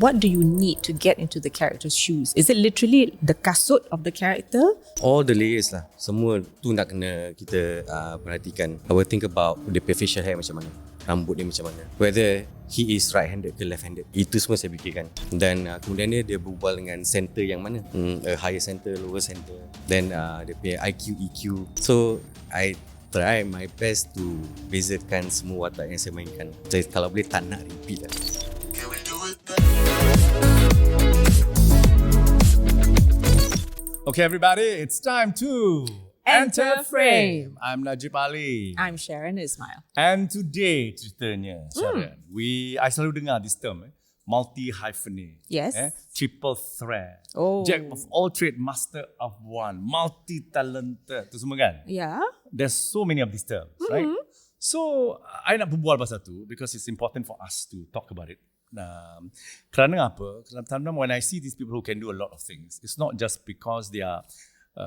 What do you need to get into the character's shoes? Is it literally the kasut of the character? All the layers lah. Semua tu nak kena kita perhatikan. I will think about the facial hair macam mana, rambut dia macam mana, whether he is right-handed ke left-handed. Itu semua saya fikirkan. Dan kemudian dia berbual dengan center yang mana, a higher center, lower center. Then dia punya IQ, EQ. So I try my best to bezakan semua watak yang saya mainkan. Saya kalau boleh tak nak repeat lah. Okay, everybody, it's time to Enter Frame. I'm Najib Ali. I'm Sharon Ismail. And today, ceritanya, Sharon, I selalu dengar this term, multi-hyphenate. Yes. Triple threat. Oh. Jack of all trade, master of one. Multi-talented. Itu semua kan? Yeah. There's so many of these terms, right? So, I nak berbual pasal tu because it's important for us to talk about it. Kerana apa? Kerana when I see these people who can do a lot of things, it's not just because they are,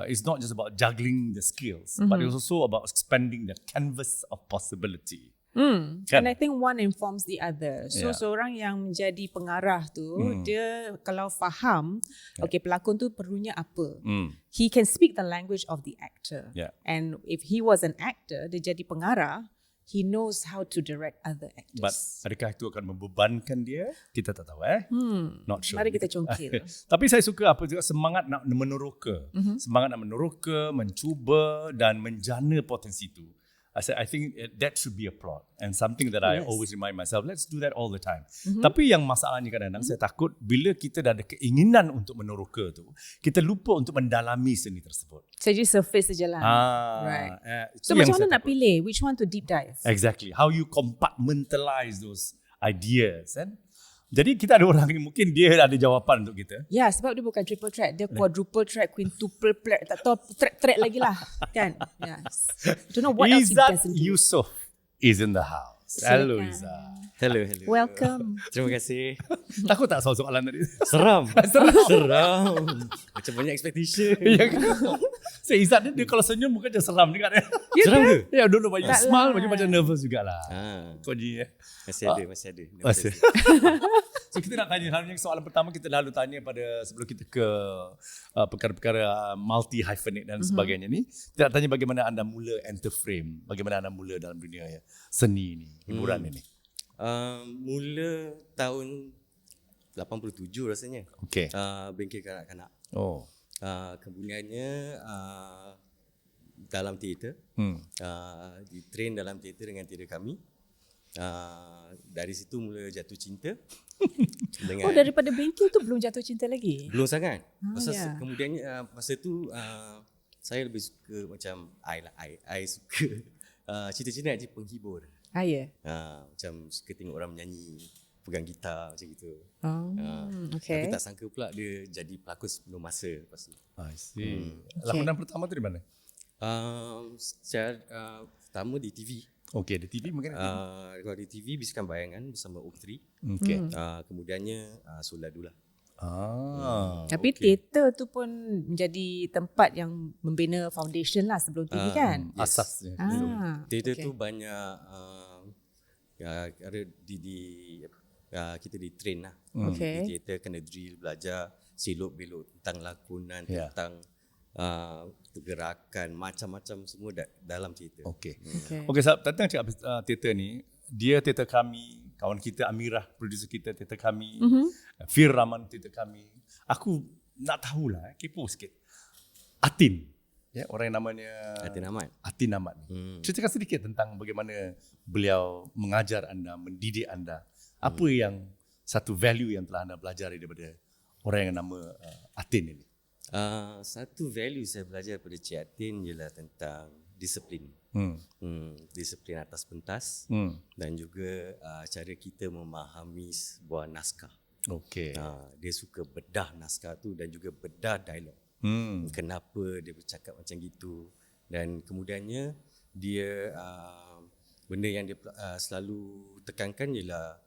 it's not just about juggling the skills, but it's also about expanding the canvas of possibility. Kan? And I think one informs the other. So seorang yang menjadi pengarah tu, dia kalau faham, okay, pelakon tu perlunya apa, he can speak the language of the actor. And if he was an actor, dia jadi pengarah, he knows how to direct other actors. But adakah itu akan membebankan dia? Kita tak tahu Not sure. Mari kita congkil. Tapi saya suka apa juga semangat nak meneroka. Semangat nak meneroka, mencuba dan menjana potensi itu. I think that should be a plot and something that I always remind myself, let's do that all the time. Tapi yang masalahnya kadang-kadang saya takut bila kita dah ada keinginan untuk meneroka tu, kita lupa untuk mendalami seni tersebut. So just surface saja lah. Right. So macam mana nak pilih which one to deep dive? Exactly. How you compartmentalize those ideas kan? Jadi kita ada orang yang mungkin dia ada jawapan untuk kita. Ya, sebab dia bukan triple track, dia quadruple track, quintuple track, tak tahu track lagi lah, kan? Yes. I don't know what else he Izzat doesn't do. Yusoff is in the house. Hello Izzat. Hello. Welcome. Terima kasih. Takut tak soalan tadi? Seram. Macam banyak expectation. Ya kan? So Izzat dia kalau senyum muka dia seram juga dia. Seram ke? Ya, don't know why you Tak smile lah. macam neverous jugalah. Kau ni Masih ada. Masih. So kita nak tanya soalan pertama kita lalu tanya pada sebelum kita ke perkara-perkara multi hyphenate dan sebagainya ni. Kita nak tanya bagaimana anda mula enter frame, bagaimana anda mula dalam dunia seni ni, hiburan ini. Mula tahun 87 rasanya. Okey. Bengkel kanak-kanak. Oh. Kemudiannya dalam teater. Di train dalam teater dengan teater kami. Dari situ mula jatuh cinta. Oh, daripada bengkel tu belum jatuh cinta lagi? Belum sangat. Kemudiannya masa tu saya lebih suka macam I suka cita-cita nak jadi penghibur. Macam suka tengok orang menyanyi, pegang gitar macam gitu. Okay. Tapi tak sangka pula dia jadi pelakon sebelum masa lepas tu. I see. Lakonan pertama tu di mana? Pertama di TV. Okey, di TV mungkin. Kalau di TV Bisikan Bayangan bersama Oak3. Okey. Kemudiannya Soladu lah. Tapi teater tu pun menjadi tempat yang membina foundation lah sebelum TV kan? Asasnya. Teater tu banyak ada kita di train lah. Di teater kena drill, belajar selok belok tentang lakonan, tentang pergerakan, macam-macam semua dalam teater. Okey, tentang cakap teater ni, dia teater kami, kawan kita Amirah, producer kita teater kami, Fir Rahman teater kami. Aku nak tahulah, kepo sikit. Atin, orang yang namanya Atin Ahmad ni. Ceritakan sedikit tentang bagaimana beliau mengajar anda, mendidik anda. Apa yang satu value yang telah anda pelajari daripada orang yang nama Atin ini? Satu value saya belajar daripada Cik Atin ialah tentang disiplin. Disiplin atas pentas dan juga cara kita memahami sebuah naskah. Okey. Dia suka bedah naskah tu dan juga bedah dialog. Kenapa dia bercakap macam gitu, dan kemudiannya dia benda yang dia selalu tekankan ialah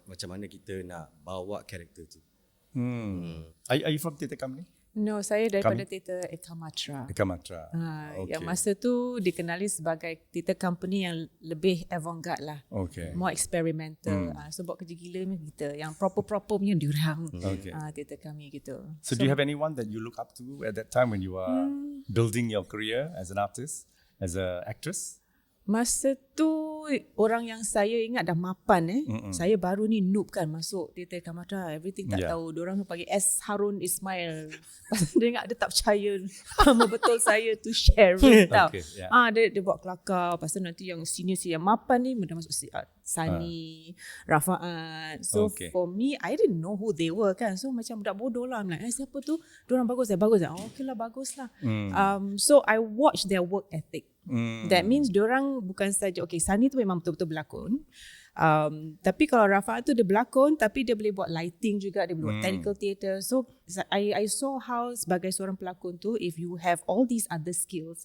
macam mana kita nak bawa karakter tu. Are you from theatre company? No, saya daripada teater Eka Matra. Eka Matra. Yang masa tu dikenali sebagai teater company yang lebih avant-garde lah. Okay. More experimental. So buat kerja gila punya kita. Yang proper-proper punya diorang. Teater kami gitu. So do you have anyone that you look up to at that time when you are building your career as an artist, as an actress? Masa tu orang yang saya ingat dah mapan Saya baru ni noob kan masuk teater Kamatra, everything tak tahu. Diorang panggil S Harun Ismail. Dia ingat dia tak percaya nama betul saya tu Cheryl tau. Dia buat kelakar. Lepas tu nanti yang senior yang mapan ni dah masuk Sani, Rafa'at. So for me, I didn't know who they were kan. So macam budak bodoh lah. I'm like, siapa tu? Diorang bagus bagus. Okay lah, bagus lah. So I watch their work ethic. That means diorang bukan saja, Sani tu memang betul-betul berlakon. Tapi kalau Rafa'at tu dia berlakon, tapi dia boleh buat lighting juga, dia boleh buat technical theatre. So I saw how sebagai seorang pelakon tu, if you have all these other skills,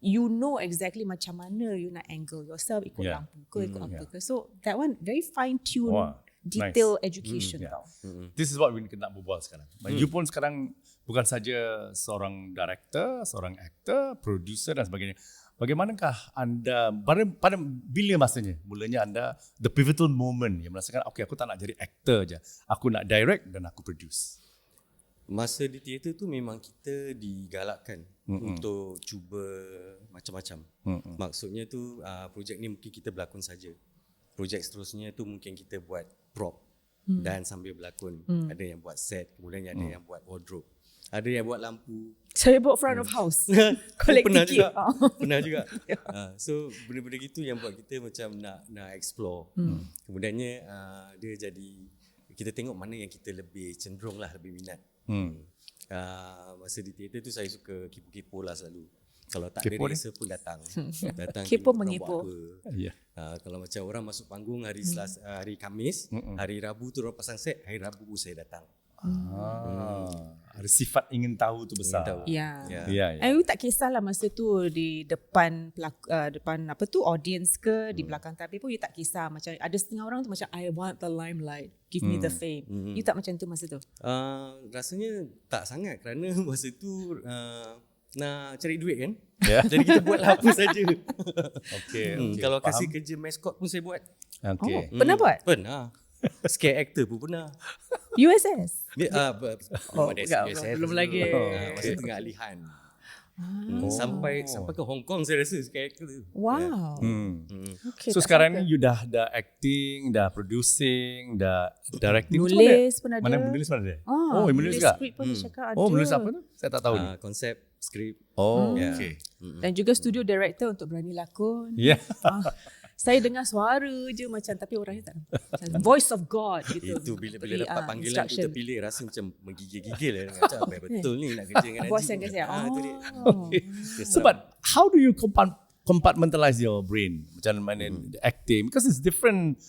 you know exactly macam mana you nak angle yourself, ikut lampu ke, ikut apa ke. So that one very fine-tuned, detail education tau. This is what we nak berbual sekarang. You pun sekarang bukan saja seorang director, seorang actor, producer dan sebagainya. Bagaimanakah anda, pada bila masanya, mulanya anda, the pivotal moment yang merasakan, aku tak nak jadi actor je, aku nak direct dan aku produce? Masa di teater tu memang kita digalakkan untuk cuba macam-macam. Maksudnya tu projek ni mungkin kita berlakon saja. Projek seterusnya tu mungkin kita buat prop dan sambil berlakon. Ada yang buat set, kemudian ada yang buat wardrobe. Ada yang buat lampu. Saya buat front of house. Pernah juga. Pernah juga. So benda-benda gitu yang buat kita macam nak explore. Kemudiannya dia jadi, kita tengok mana yang kita lebih cenderung lah, lebih minat. Masa di teater tu saya suka kipu-kipu lah selalu. Kalau tak ada rehearsal pun datang. Kipu mengipu. Kalau macam orang masuk panggung hari Selasa, hari Khamis, hari Rabu tu orang pasang set, hari Rabu pun saya datang. Ada sifat ingin tahu tu besar. Ya. I tak kisahlah masa tu di depan depan apa tu audience ke di belakang tapi pun you tak kisah. Macam ada setengah orang tu macam I want the limelight, give me the fame. You tak macam tu masa tu? Rasanya tak sangat kerana masa tu nak cari duit kan. Jadi kita buat lah apa saja. Kalau kasih kerja mascot pun saya buat. Pernah buat? Pernah. Scare actor pun pernah. USS? Belum lagi. Masa tengah alihan. Sampai ke Hong Kong saya rasa scare actor tu. Wow. So sekarang ni you dah acting, dah producing, dah directing. Nulis pun ada. Mana menulis pun ada? Menulis juga. Skrip pun cakap ada. Menulis apa tu? Saya tak tahu ni. Konsep, skrip. Dan juga studio director untuk berani lakon. Saya dengar suara je macam, tapi orangnya tak. Voice of God gitu. Itu bila dapat panggilan tu terpilih rasa macam menggigil-gigil macam betul ni nak kerja dengan Najib. Bos yang kasi. So but how do you compartmentalize your brain? Macam mana acting? Because it's different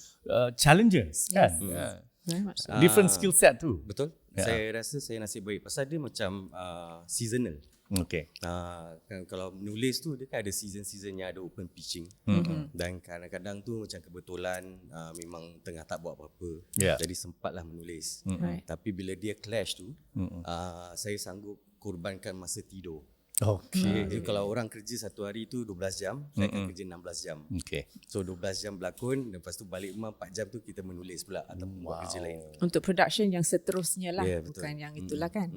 challenges kan. Different skill set tu. Betul. Saya rasa saya nasib baik pasal dia macam seasonal. Kalau menulis tu dia kan ada season-seasonnya, ada open pitching. Dan kadang-kadang tu macam kebetulan memang tengah tak buat apa-apa. Jadi sempatlah menulis. Tapi bila dia clash tu, saya sanggup korbankan masa tidur. Jadi kalau orang kerja satu hari tu 12 jam, saya akan kerja 16 jam. So 12 jam berlakon, lepas tu balik rumah 4 jam tu kita menulis pula atau buat kerja lain. Untuk production yang seterusnya lah, bukan yang itulah kan.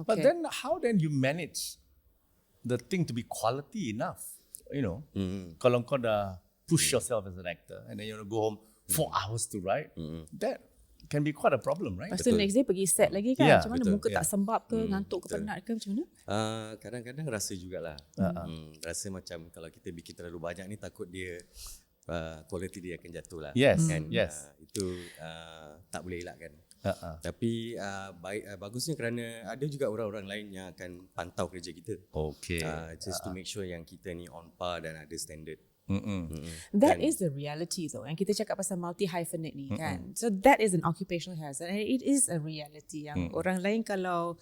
But then how then you manage the thing to be quality enough? You know, kalau kau dah push yourself as an actor and then you want to go home 4 hours to write, that can be quite a problem, right? Lepas tu next day pergi set lagi kan. Macam mana muka tak sembab ke, ngantuk ke, penat ke, macam mana? Kadang-kadang rasa jugalah. Rasa macam kalau kita bikin terlalu banyak ni takut dia quality dia akan jatuh lah. Kan? Itu tak boleh elakkan. Tapi bagusnya kerana ada juga orang-orang lain yang akan pantau kerja kita. Just to make sure yang kita ni on par dan ada standard. That is the reality though. And kita cakap pasal multi-hyphenate ni kan. So that is an occupational hazard and it is a reality yang orang lain kalau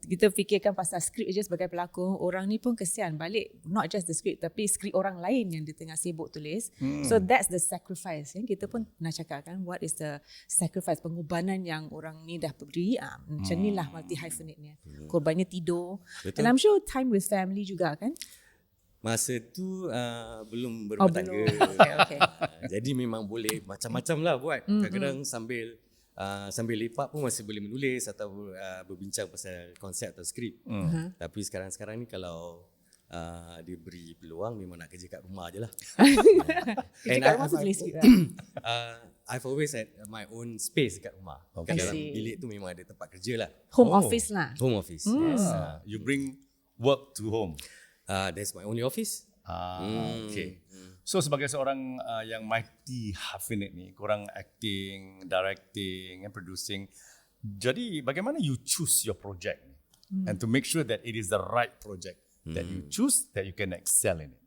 kita fikirkan pasal skrip je sebagai pelakon, orang ni pun kesian balik not just the script tapi skrip orang lain yang dia tengah sibuk tulis. So that's the sacrifice yang kita pun nak cakap kan, what is the sacrifice, pengorbanan yang orang ni dah beri. Macam ni lah multi-hyphenate ni. Korbannya tidur. Betul. And I'm sure time with family juga kan. Masa tu belum berumah tangga. Okay. Jadi memang boleh macam-macam lah buat. Kadang-kadang sambil lepak pun masih boleh menulis atau berbincang pasal konsep atau skrip. Tapi sekarang-sekarang ni kalau diberi peluang memang nak kerja kat rumah je lah. Kerja kat rumah tu tulis skrip lah. I've always had my own space kat rumah. Dalam bilik tu memang ada tempat kerja lah. Home office lah. Home office. Yes. You bring work to home. That's my only office. Okay. So sebagai seorang yang multi-hyphenate ni, korang acting, directing and producing. Jadi bagaimana you choose your project ni? And to make sure that it is the right project that you choose, that you can excel in it.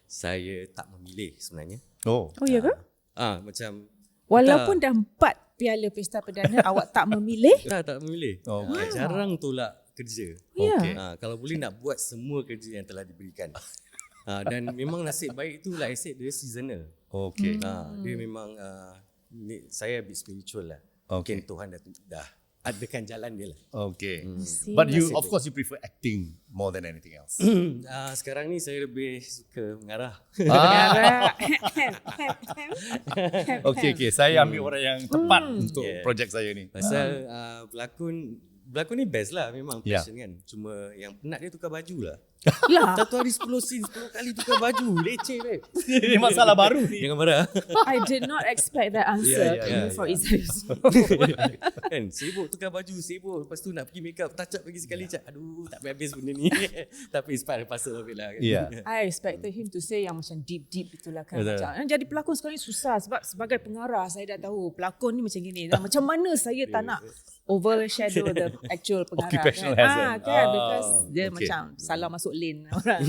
Saya tak memilih sebenarnya. Oh ya ke? Macam Walaupun dah 4 piala pesta perdana awak tak memilih? Tak memilih. Jarang tolak kerja. Okay. Kalau boleh nak buat semua kerja yang telah diberikan. Dan memang nasib baik tu like I said, dia seasonal. Okay. Dia memang saya a bit spiritual lah. Mungkin Tuhan dah adakan jalan dia lah. Okay. But you, of course, you prefer acting more than anything else. Sekarang ni saya lebih suka mengarah. Okay. Saya ambil orang yang tepat untuk projek saya ni. Pasal pelakon ni best lah, memang passion kan. Cuma yang penat dia tukar baju lah. Satu hari 10 scene, 10 kali tukar baju. Leceh babe. Ini masalah baru ni. Jangan marah. I did not expect that answer for Izzat Yusoff. Kan, sibuk tukar baju, sibuk. Lepas tu nak pergi make up, touch up lagi sekali. Aduh, tak habis benda ni. Tapi it's part and parcel of it lah. I expected him to say yang macam deep itulah kan. Macam, jadi pelakon sekarang ni susah sebab sebagai pengarah saya dah tahu pelakon ni macam gini. Dan macam mana saya tak nak overshadow the actual pengarah. Occupational kan. hazard. Kan, because dia macam salah masuk lane orang.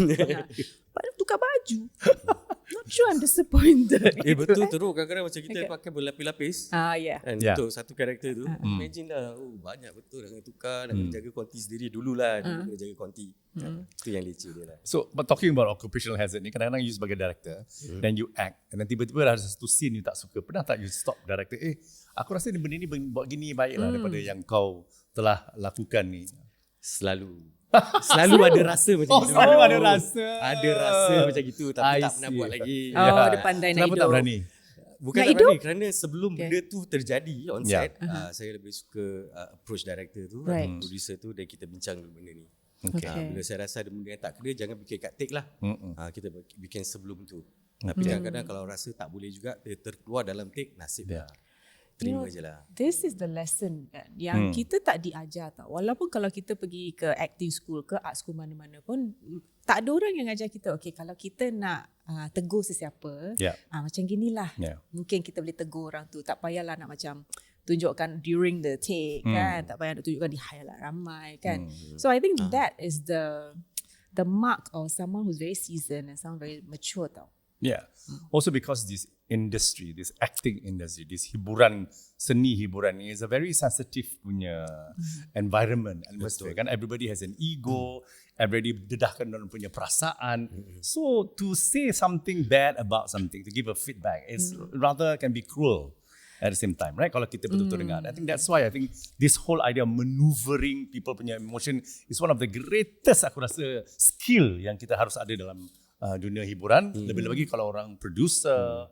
Padahal tukar baju. Not sure, I'm disappointed. Betul teruk kadang-kadang macam kita pakai berlapis-lapis. Kan, untuk satu karakter tu. Imagine dah, banyak betul nak tukar, nak jaga konti sendiri dululah. Kena jaga konti. Itu yang leceh dia lah. So, but talking about occupational hazard ni, kadang-kadang you sebagai director, then you act, and then tiba-tiba ada satu scene you tak suka. Pernah tak you stop director, aku rasa benda ni buat gini baiklah daripada yang kau telah lakukan ni? Selalu ada rasa macam gitu. Selalu ada rasa. Ada rasa macam gitu tapi tak pernah buat lagi. Dia pandai nak hidup. Kenapa tak berani? Bukan tak berani kerana sebelum benda tu terjadi on set, saya lebih suka approach director tu, producer tu, dan kita bincang dulu benda ni. Bila saya rasa ada benda yang tak kena, jangan bikin kat take lah. Kita bikin sebelum tu. Tapi kadang-kadang kalau rasa tak boleh juga, dia terkeluar dalam take, nasib lah. Terima je lah. This is the lesson kan, yang kita tak diajar tau. Walaupun kalau kita pergi ke acting school, ke art school mana-mana pun, tak ada orang yang ajar kita, okay, kalau kita nak tegur sesiapa, macam ginilah. Mungkin kita boleh tegur orang tu. Tak payahlah nak macam tunjukkan during the take kan. Tak payah nak tunjukkan di highlight ramai kan. So I think that is the mark of someone who's very seasoned and someone very mature tau. Also because this industry, this acting industry, this seni hiburan ni is a very sensitive punya environment, atmosphere kan. Everybody has an ego, everybody dedahkan dalam punya perasaan. So to say something bad about something, to give a feedback, is rather can be cruel at the same time, right? Kalau kita betul-betul dengar. I think that's why I think this whole idea of maneuvering people punya emotion is one of the greatest, aku rasa, skill yang kita harus ada dalam dunia hiburan. Lebih-lebih kalau orang producer,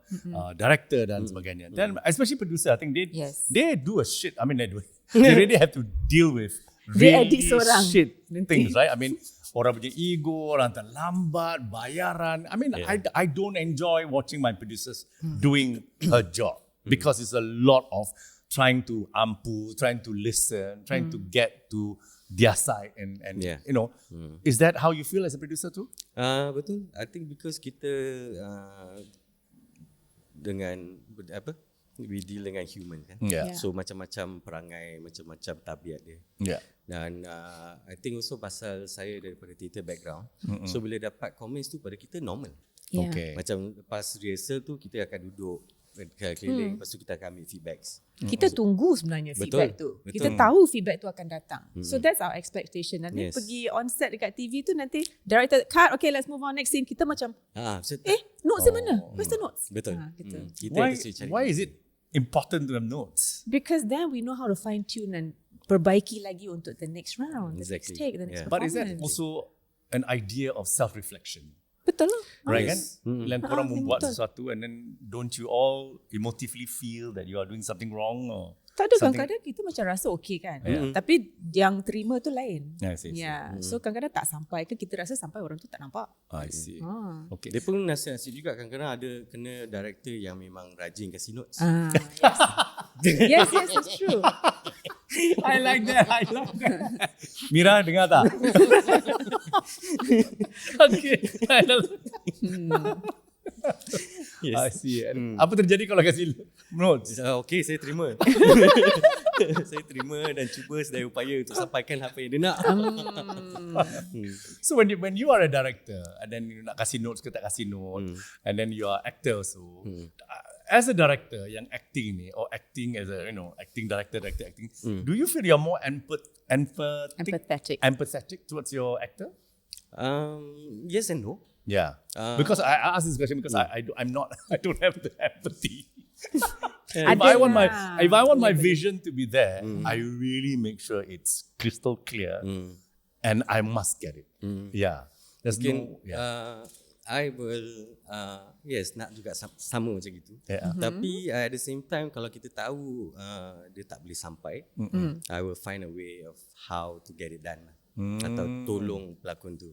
director dan sebagainya. Then especially producer, I think they do a shit. I mean they really have to deal with really shit things, right? I mean orang punya ego, orang terlambat, bayaran. I mean I don't enjoy watching my producers doing her job because it's a lot of trying to trying to listen, trying to get to their side and you know, is that how you feel as a producer too? Betul. I think because kita dengan we deal dengan human kan. So macam-macam perangai, macam-macam tabiat dia. Dan I think also pasal saya daripada theatre background, so bila dapat comments tu pada kita normal. Yeah. Okay. Macam lepas rehearsal tu kita akan duduk keliling, lepas tu kita akan ambil feedbacks. Kita tunggu sebenarnya feedback tu. Betul. Kita tahu feedback tu akan datang. So that's our expectation. Nanti Yes. pergi on set dekat TV tu nanti director cut, okay let's move on next scene. Kita macam So notes mana? Where's the notes? betul. Gitu. Kita Why, actually cari. why is it important to have notes? Because then we know how to fine tune and perbaiki lagi untuk the next round, the next Exactly. take, the next Yeah. But is that performance. also an idea of self-reflection? Betul lah. Right Yes. kan? Lain korang membuat betul. sesuatu and then don't you all emotively feel that you are doing something wrong or Tak ada, something- kadang-kadang kita macam rasa okey kan. Yeah. Tapi yang terima tu lain. Yeah, I see. So kadang-kadang tak sampai ke, kita rasa sampai orang tu tak nampak. I see. Okay. Dia pun nasihat juga kadang-kadang ada kena director yang memang rajin kasih notes. Yes, that's true. I like that. I like that. Mira dengar tak? Okay. Yes. I see. Apa terjadi kalau kasih notes? Okay, saya terima. Saya terima dan cuba sedaya upaya untuk sampaikan apa yang dia nak. So when you are a director and then you nak kasih notes ke tak kasih note and then you are actor so as a director yang acting ni or acting as a acting director acting do you feel you're more empathetic towards your actor? Yes and no. Yeah. Because I ask this question because I don't have the empathy. If I want my vision to be there, I really make sure it's crystal clear and I must get it. Yeah. There's Mungkin no I will yes nak juga sama macam gitu. Yeah. Tapi at the same time kalau kita tahu dia tak boleh sampai, I will find a way of how to get it done. Atau tolong pelakon tu.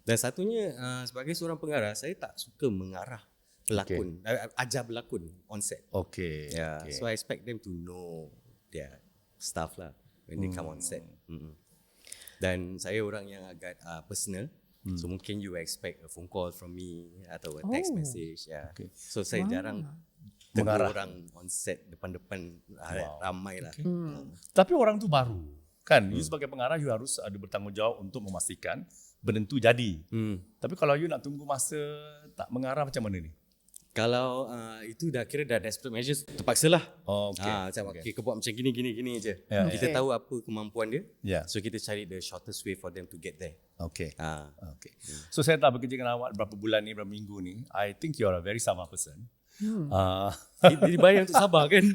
Dan satunya sebagai seorang pengarah, saya tak suka mengarah pelakon, ajar pelakon on set. Okay. Yeah, Okay. so I expect them to know their stuff lah when they come on set. Dan saya orang yang agak personal, so mungkin you expect a phone call from me atau a text message. Yeah. Okay. So saya jarang tegur Mengarah. orang on set depan-depan ramai lah. Tapi orang tu baru. Kan, you sebagai pengarah you harus ada bertanggungjawab untuk memastikan benda tu jadi. Tapi kalau you nak tunggu masa tak mengarah macam mana ni? Kalau itu dah kira dah desperate measures, terpaksalah. Macam okay, kau buat macam gini je. Yeah, Kita tahu apa kemampuan dia. Yeah. So kita cari the shortest way for them to get there. Okay. Okay. So saya tak bekerja dengan awak berapa bulan ni, berapa minggu ni. I think you are a very sabar person. Dibayar untuk sabar kan?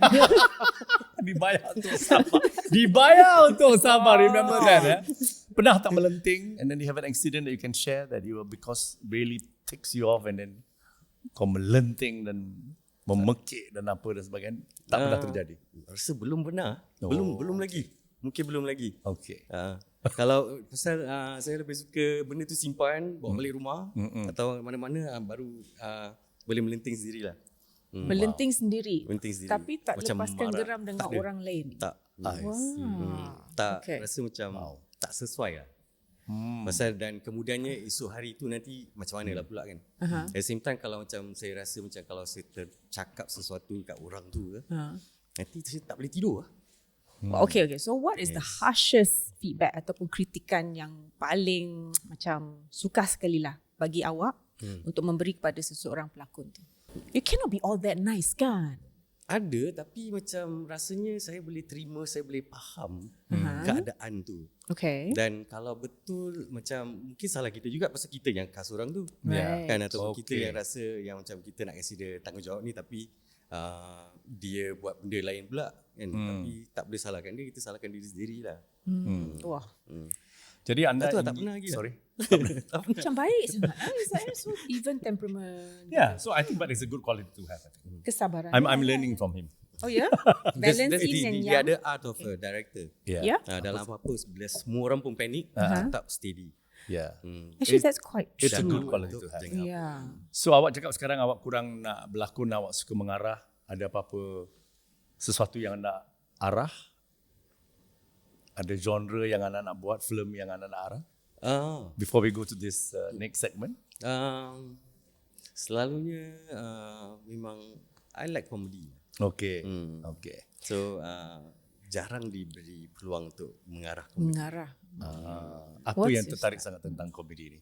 Dibayar untuk sabar. Dibayar untuk sabar. Remember that? Pernah tak melenting and then you have an accident that you can share that you because really ticks you off and then kau melenting dan memekik dan apa dan sebagainya? Tak pernah terjadi? Rasa belum pernah. Belum lagi. Mungkin belum lagi. Okay. Kalau pasal saya lebih suka benda tu simpan, bawa balik rumah atau mana-mana baru boleh melenting sendirilah. Melenting sendiri. Melenting sendiri. Tapi tak Macam lepaskan marah. geram dengan Tak ada. orang lain. Tak. Tak Okay. rasa macam tak sesuai lah. Pasal dan kemudiannya esok hari tu nanti macam mana lah pula kan. At the same time kalau macam saya rasa macam kalau saya tercakap sesuatu kat orang tu nanti saya tak boleh tidur lah. Okay. So what is the harshest feedback ataupun kritikan yang paling macam sukar sekali lah bagi awak untuk memberi kepada seseorang pelakon tu? You cannot be all that nice kan? Ada tapi macam rasanya saya boleh terima, saya boleh faham keadaan tu. Okay. Dan kalau betul macam mungkin salah kita juga pasal kita yang khas orang tu. Right. Kan atau kita yang rasa yang macam kita nak kasi dia tanggungjawab ni tapi dia buat benda lain pula kan. Tapi tak boleh salahkan dia, kita salahkan diri sendirilah. Wah. Jadi anda Tak pernah lagi. Sorry. Macam baik sangat. So even temperament. Yeah, so I think that is a good quality to have. I think. Kesabaran. I'm learning from him. Oh ya? That's Balance the yin and dia yang. ada art of a director. Yeah. Dalam apa-apa bila semua orang pun panik, tetap steady. Yeah. Actually that's quite It's a true. good quality to have. Yeah. So awak cakap sekarang awak kurang nak berlakon, awak suka mengarah. Ada apa-apa sesuatu yang nak arah? Ada genre yang anda nak buat, film yang anda nak arah? Before we go to this next segment. Selalunya memang I like comedy. Okay. Okay. So jarang diberi peluang untuk mengarah komedi. Mengarah. Apa What's yang your tertarik sangat tentang komedi ni?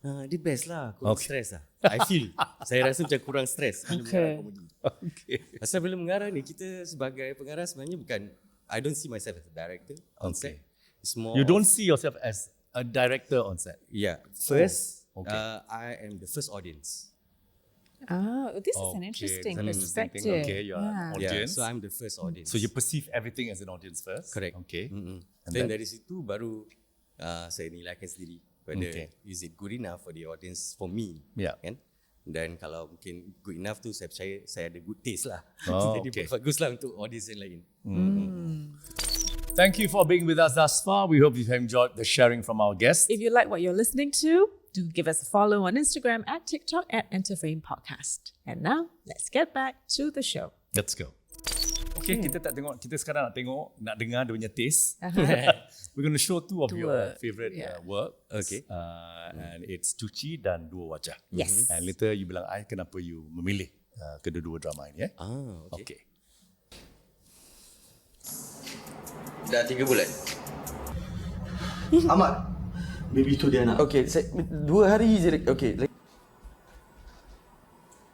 Dia best lah. Kurang stress lah. I feel. Saya rasa macam kurang stress. Okay. Okay. Pasal bila mengarah ni, kita sebagai pengarah sebenarnya bukan, I don't see myself as a director on set. It's more You don't see yourself as a director on set. Yeah. First, okay. I am the first audience. This is an interesting perspective. Okay, you are audience. Yeah, so I'm the first audience. So you perceive everything as an audience first. Correct. Okay. And then dari situ baru saya nilaikan sendiri whether is it good enough for the audience for me. Yeah. Kan? Dan kalau mungkin good enough tu saya percaya saya ada good taste lah. Oh, Jadi bagus lah untuk audience yang lain. Thank you for being with us thus far. We hope you've enjoyed the sharing from our guests. If you like what you're listening to, do give us a follow on Instagram at TikTok at Enterframe Podcast. And now, let's get back to the show. Let's go. Okay, kita sekarang nak dengar dia punya taste. We're going to show two of your favorite work. Okay. And it's Cuci dan Dua Wajah. Yes. And later you bilang I kenapa you memilih kedua-dua drama ini. Okay. Dah 3 bulan. Ahmad, baby tu dia nak. Okay, 2 hari je. Okay.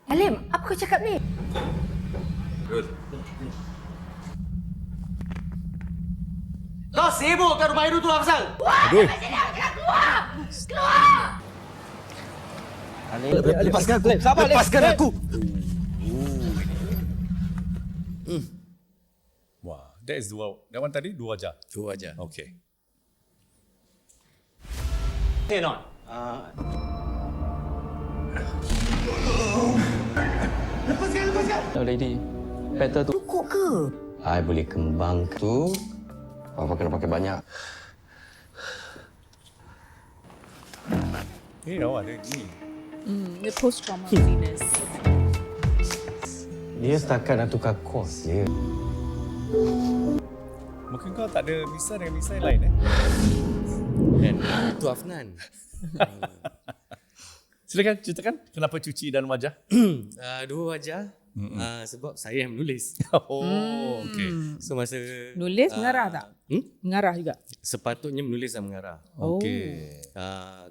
Halim, apa kau cakap ni? Kau sibuk kat rumah Iru tu lah pasal? Aduh. Lepaskan aku. Lepaskan aku. Wah, that is that one tadi Dua Wajah. Dua Wajah. Okay. Hey, non. No lady, better tu. Cukup ke? I boleh kembang tu. Apa kena pakai banyak? Ada ni. The post-trauma happiness. Dia setakat nak tukar kos je. Mungkin kau tak ada misal dengan misal lain Dan itu Afnan. Silakan ceritakan kenapa Cuci dan Wajah. Dua Wajah. Sebab saya yang menulis. Okay. So masa Nulis, mengarah tak? Mengarah juga? Sepatutnya menulis dan mengarah. Okay.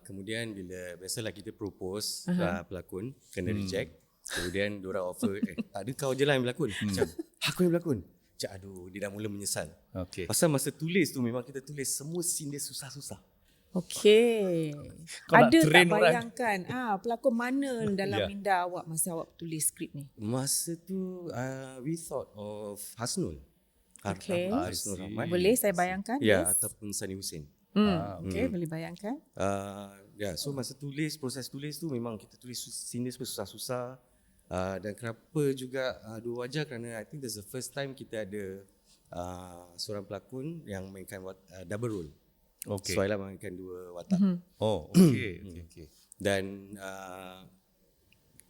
Kemudian bila biasalah kita propose pelakon, kena reject. Kemudian diorang offer, tak ada kau je lah yang berlakon. Macam, aku yang berlakon. Macam aduh, dia dah mula menyesal. Okay. Pasal masa tulis tu memang kita tulis semua scene dia susah-susah. Okay. Kau nak Ada tak train orang? bayangkan pelakon mana dalam minda awak masa awak tulis skrip ni? Masa tu we thought of Hasnul. Okay. Hasnul Rahman. Boleh saya bayangkan? Ya, Yes. ataupun Sani Hussein. Okay, boleh bayangkan. So masa proses tulis tu memang kita tulis scene dia semua susah-susah. Dan kenapa juga Dua Wajah, kerana I think that's the first time kita ada seorang pelakon yang mainkan double role. Okay. So Aila mainkan dua watak. Oh, okay. Dan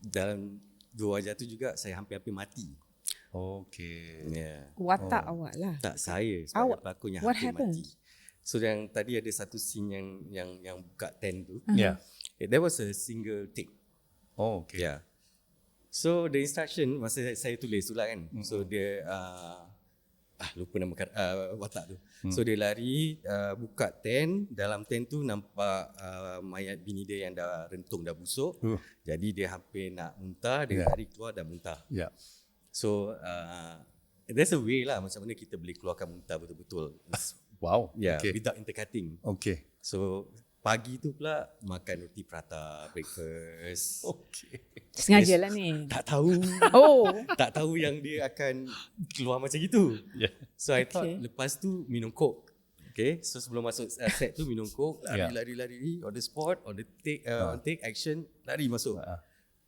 dalam Dua Wajah tu juga saya hampir-hampir mati. Okay. Yeah. Watak awak lah. Tak, saya sebagai pelakon yang What hampir happened? mati. So yang tadi ada satu scene yang buka tent tu. Yeah. That was a single take. Oh, okay. Yeah. So the instruction masa saya tulis tu lah kan. So dia lupa nama watak tu. So dia lari buka tent, dalam tent tu nampak mayat bini dia yang dah rentung, dah busuk. Jadi dia hampir nak muntah, dia lari keluar dan muntah. Yeah. So there's a way lah macam mana kita boleh keluarkan muntah betul-betul. Wow. Yeah, Okay. without intercutting. Okay. So pagi tu pula makan roti prata breakfast. Okay. Sengaja lah ni. Tak tahu. Tak tahu yang dia akan keluar macam gitu. Yeah. So I thought lepas tu minum coke. Okay, so sebelum masuk set tu minum coke, lari on the spot, on the take action, lari masuk.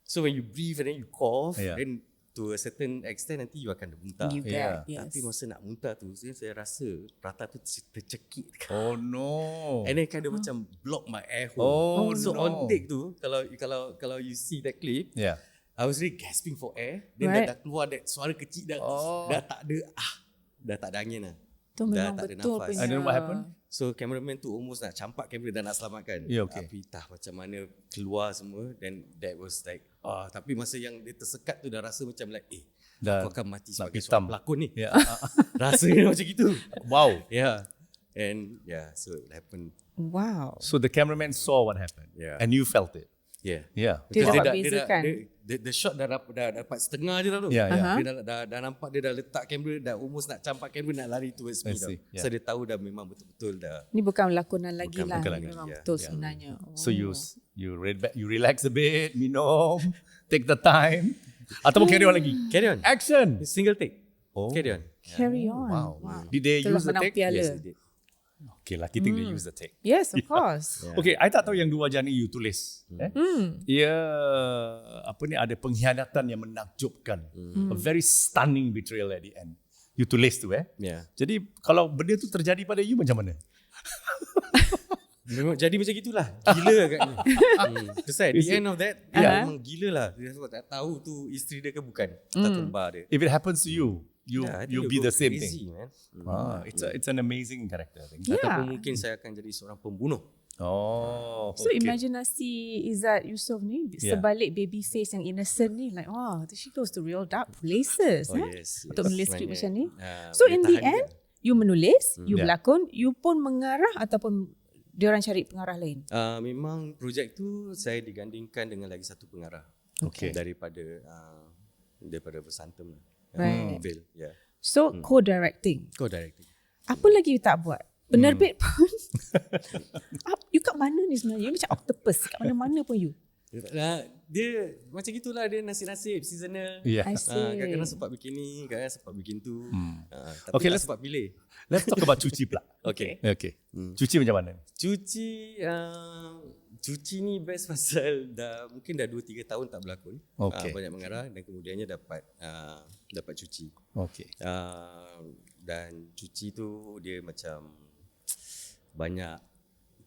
So when you breathe and then you cough, then to a certain extent nanti you akan muntah. You bet, yes. Tapi masa nak muntah tu, saya rasa prata tu tercekik. Oh no. And then kind of macam block my air hole. So no. on take tu, kalau you see that clip, Yeah. I was really gasping for air. Then dah keluar that suara kecil dah tak ada angin lah. Tu memang tak ada betul nafas. punya. And then what happened? So cameraman tu almost nak campak kamera dan nak selamatkan. Yeah, okay. Tapi entah macam mana keluar semua. Then that was like tapi masa yang dia tersekat tu dah rasa macam like Dah aku akan mati nak sebagai hitam. seorang pelakon ni. Yeah. Rasanya macam gitu. Wow. Yeah. And so it happened. Wow. So the cameraman saw what happened. Yeah. And you felt it. Yeah. Yeah. Dia Because dapat bezakan. the shot dah dapat setengah je dah tu. Yeah, yeah. Dia dah nampak dia dah letak kamera, dah almost nak campak kamera nak lari towards me I tau. see, yeah. So dia tahu dah memang betul-betul dah. Ni bukan lakonan lagi lah. bukan Ni lagi, memang yeah, betul yeah. sebenarnya. So you relax a bit, minum, take the time. Ataupun carry on lagi. Carry on. Action. Single take. Oh. Carry on. Carry on. Wow. Did they Itulah use the menang take? piala. Yes, they did. Okay, lucky thing they use the take. Yes, of course. Yeah. Okay, I tak tahu yang Dua Wajah ni you tulis. Ia apa ni ada pengkhianatan yang menakjubkan. A very stunning betrayal at the end. You tulis tu Yeah. Jadi kalau benda tu terjadi pada you macam mana? Memang jadi macam gitulah. Gila agaknya. Because at the end of that, memang gila lah. Dia tak tahu tu isteri dia ke bukan. Tak kembar dia. If it happens to you, I think you it'll be go the same crazy, thing. Man. It's an amazing character, I think. Yeah. Ataupun mungkin saya akan jadi seorang pembunuh. Oh, So okay. imajinasi Izzat Yusoff ni sebalik baby face yang innocent ni like wow, she goes to real dark places Yes. untuk menulis skrip macam ni. So boleh in the tahan end juga. you menulis, you Yeah. berlakon, you pun mengarah ataupun diorang cari pengarah lain. Memang projek tu saya digandingkan dengan lagi satu pengarah. Okay. Daripada Versantem lah. Right. Veil, yeah. So co-directing. Co-directing. Apa lagi you tak buat? Penerbit pun. You kat mana ni sebenarnya? You macam octopus. Kat mana-mana pun you. Dia macam gitulah, dia nasib-nasib seasonal. Yeah. I see. Kadang-kadang sempat bikin ni, kadang-kadang sempat bikin tu. Tapi Okay, tak sempat pilih. Let's talk about Cuci pula. Okay. Okay. Cuci macam mana? Cuci ni best pasal mungkin dah 2-3 tahun tak berlakon. Okay. Banyak mengarah dan kemudiannya dapat Cuci. Okay. Dan Cuci tu dia macam banyak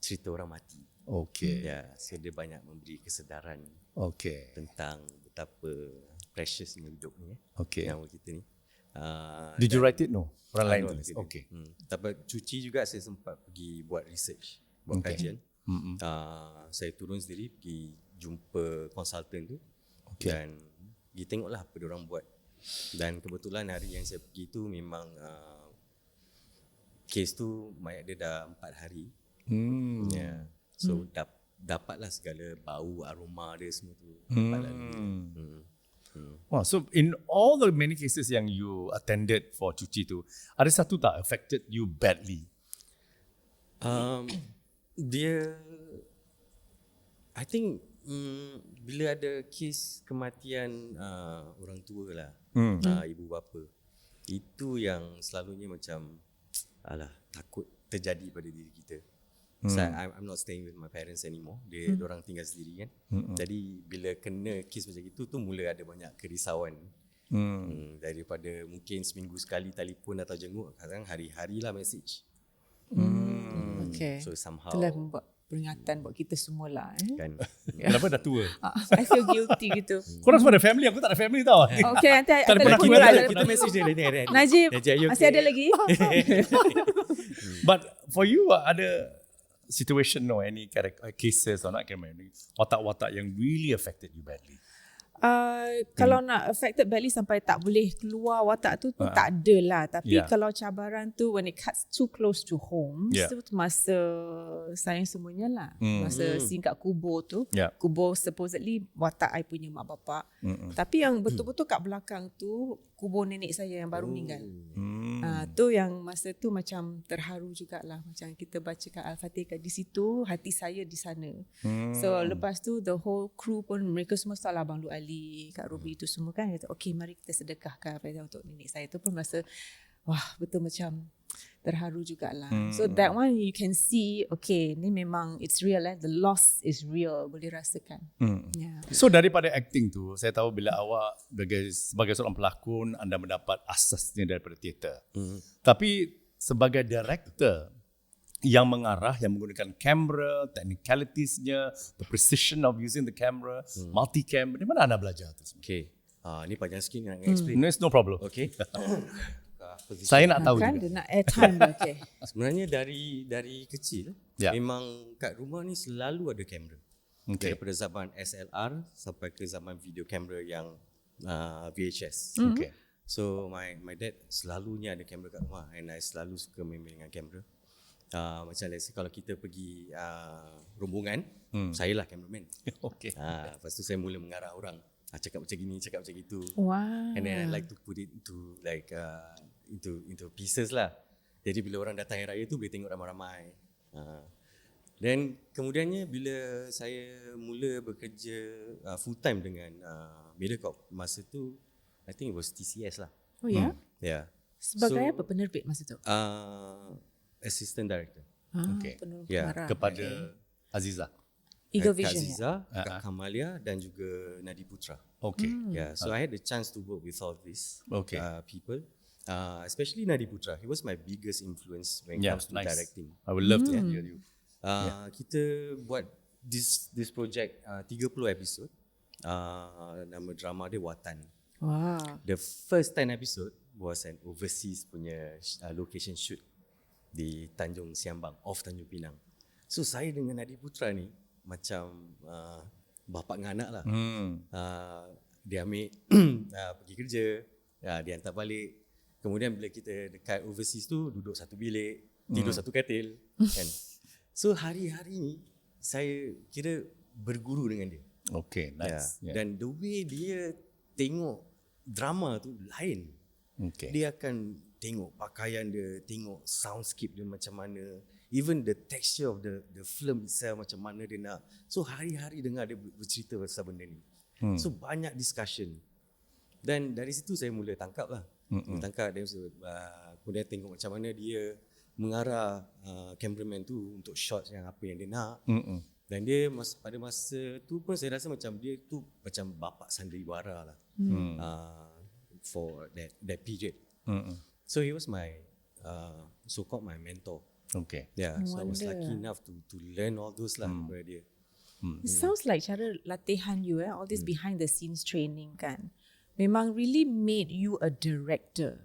cerita orang mati. Okay. Ya, so dia banyak memberi kesedaran Okay. tentang betapa preciousnya hidup ni. Okay. Nyawa kita ni. Did you write it? No. Orang lain No, tulis. tidak. Okay. Tapi Cuci juga saya sempat pergi buat research, buat kajian. Saya turun sendiri pergi jumpa konsultan tu. Okay. Dan pergi tengoklah apa dia orang buat. Dan kebetulan hari yang saya pergi tu memang kes tu mayat dia dah 4 hari. Yeah. So dapatlah segala bau, aroma dia semua tu. Dapatlah dulu. Wow, so in all the many cases yang you attended for Cuci tu, ada satu tak affected you badly? Dia I think bila ada kes kematian orang tua lah, ibu bapa, itu yang selalunya macam takut terjadi pada diri kita. So I'm not staying with my parents anymore. Diorang tinggal sendiri kan. Jadi bila kena kes macam itu tu mula ada banyak kerisauan. Daripada mungkin seminggu sekali telefon atau jenguk, kadang hari-hari lah message. Okay. So somehow Itulah membuat peringatan buat kita semua lah. kan. Kenapa dah tua? I feel guilty gitu. Korang semua ada family, aku tak ada family tau. Okay, nanti Tak ada pernah telefon kita- pula. Kita message dia later. Najib, are you masih okay? ada lagi? But for you, ada situation any cases or not, watak-watak yang really affected you badly? Kalau nak affected badly sampai tak boleh keluar watak tu tak ada lah. Tapi Yeah. kalau cabaran tu when it cuts too close to home, Yeah. tu masa saya semuanya lah. Masa scene kat kubur tu, Yeah. kubur supposedly watak I punya mak bapak. Tapi yang betul-betul kat belakang tu kubur nenek saya yang baru meninggal. Tu yang masa tu macam terharu jugalah. Macam kita bacakan Al-Fatihah di situ, hati saya di sana. So lepas tu the whole crew pun mereka semua start lah, Abang Lu Ali, Kak Ruby itu semua kan. Kata okay mari kita sedekahkan Al-Fatihah untuk nenek saya. Tu pun masa wah betul macam terharu jugalah. So that one you can see okay ni memang it's real the loss is real, boleh rasakan. Yeah. So daripada acting tu, saya tahu bila awak sebagai seorang pelakon, anda mendapat asasnya daripada teater. Tapi sebagai director yang mengarah, yang menggunakan kamera, technicalitiesnya, the precision of using the camera, multicam, di mana anda belajar tu semua? Okay. Ni panjang sikit nak explain. No, it's no problem. Okay. Saya nak tahu Kan juga. dia nak airtime dia, okay. Sebenarnya dari kecil memang kat rumah ni selalu ada kamera. Okay. Daripada zaman SLR sampai ke zaman video kamera yang VHS. Okay. So my dad selalunya ada kamera kat rumah and I selalu suka main dengan kamera. Macam let's say kalau kita pergi rombongan, saya lah cameraman. Okay. Lepas tu saya mula mengarah orang. Cakap macam gini, cakap macam gitu. Wow. And then I like to put it into like into pieces lah. Jadi bila orang datang hari raya tu boleh tengok ramai-ramai. Then kemudiannya bila saya mula bekerja full time dengan Mediacorp, masa tu I think it was TCS lah. Oh ya? Yeah. Sebagai apa penerbit masa tu? Assistant director. Okay. Penerbit Yeah, pengarah. Kepada Aziza. Eagle Kak Vision. Aziza, Kak Kamalia dan juga Nadi Putra. Okay. Yeah, so I had the chance to work with all these Okay. people. Especially Nadi Putra. He was my biggest influence when it comes to directing. I would love to hear you. Kita buat this project 30 episod. Nama drama dia Watan. Wow. The first 10 episode was an overseas punya location shoot di Tanjung Siambang, off Tanjung Pinang. So saya dengan Nadi Putra ni macam bapa dengan anak lah. Dia ambil pergi kerja, dia hantar balik. Kemudian bila kita dekat overseas tu duduk satu bilik, tidur satu katil kan. So hari-hari ni saya kira berguru dengan dia. Okay, nice. Yeah. Dan the way dia tengok drama tu lain. Okay. Dia akan tengok pakaian dia, tengok soundscape dia macam mana, even the texture of the film itself macam mana dia nak. So hari-hari dengar dia bercerita pasal benda ni. So banyak discussion. Dan dari situ saya mula tangkap lah. Tangkap dia, kemudian tengok macam mana dia mengarah cameraman tu untuk shots yang apa yang dia nak. Dan dia pada masa tu pun saya rasa macam dia tu macam bapa sandiwara lah. For that period. So he was my so-called my mentor. Okay. Yeah, so I was lucky enough to learn all those lah daripada dia. It sounds like cara latihan you all this behind the scenes training kan memang really made you a director.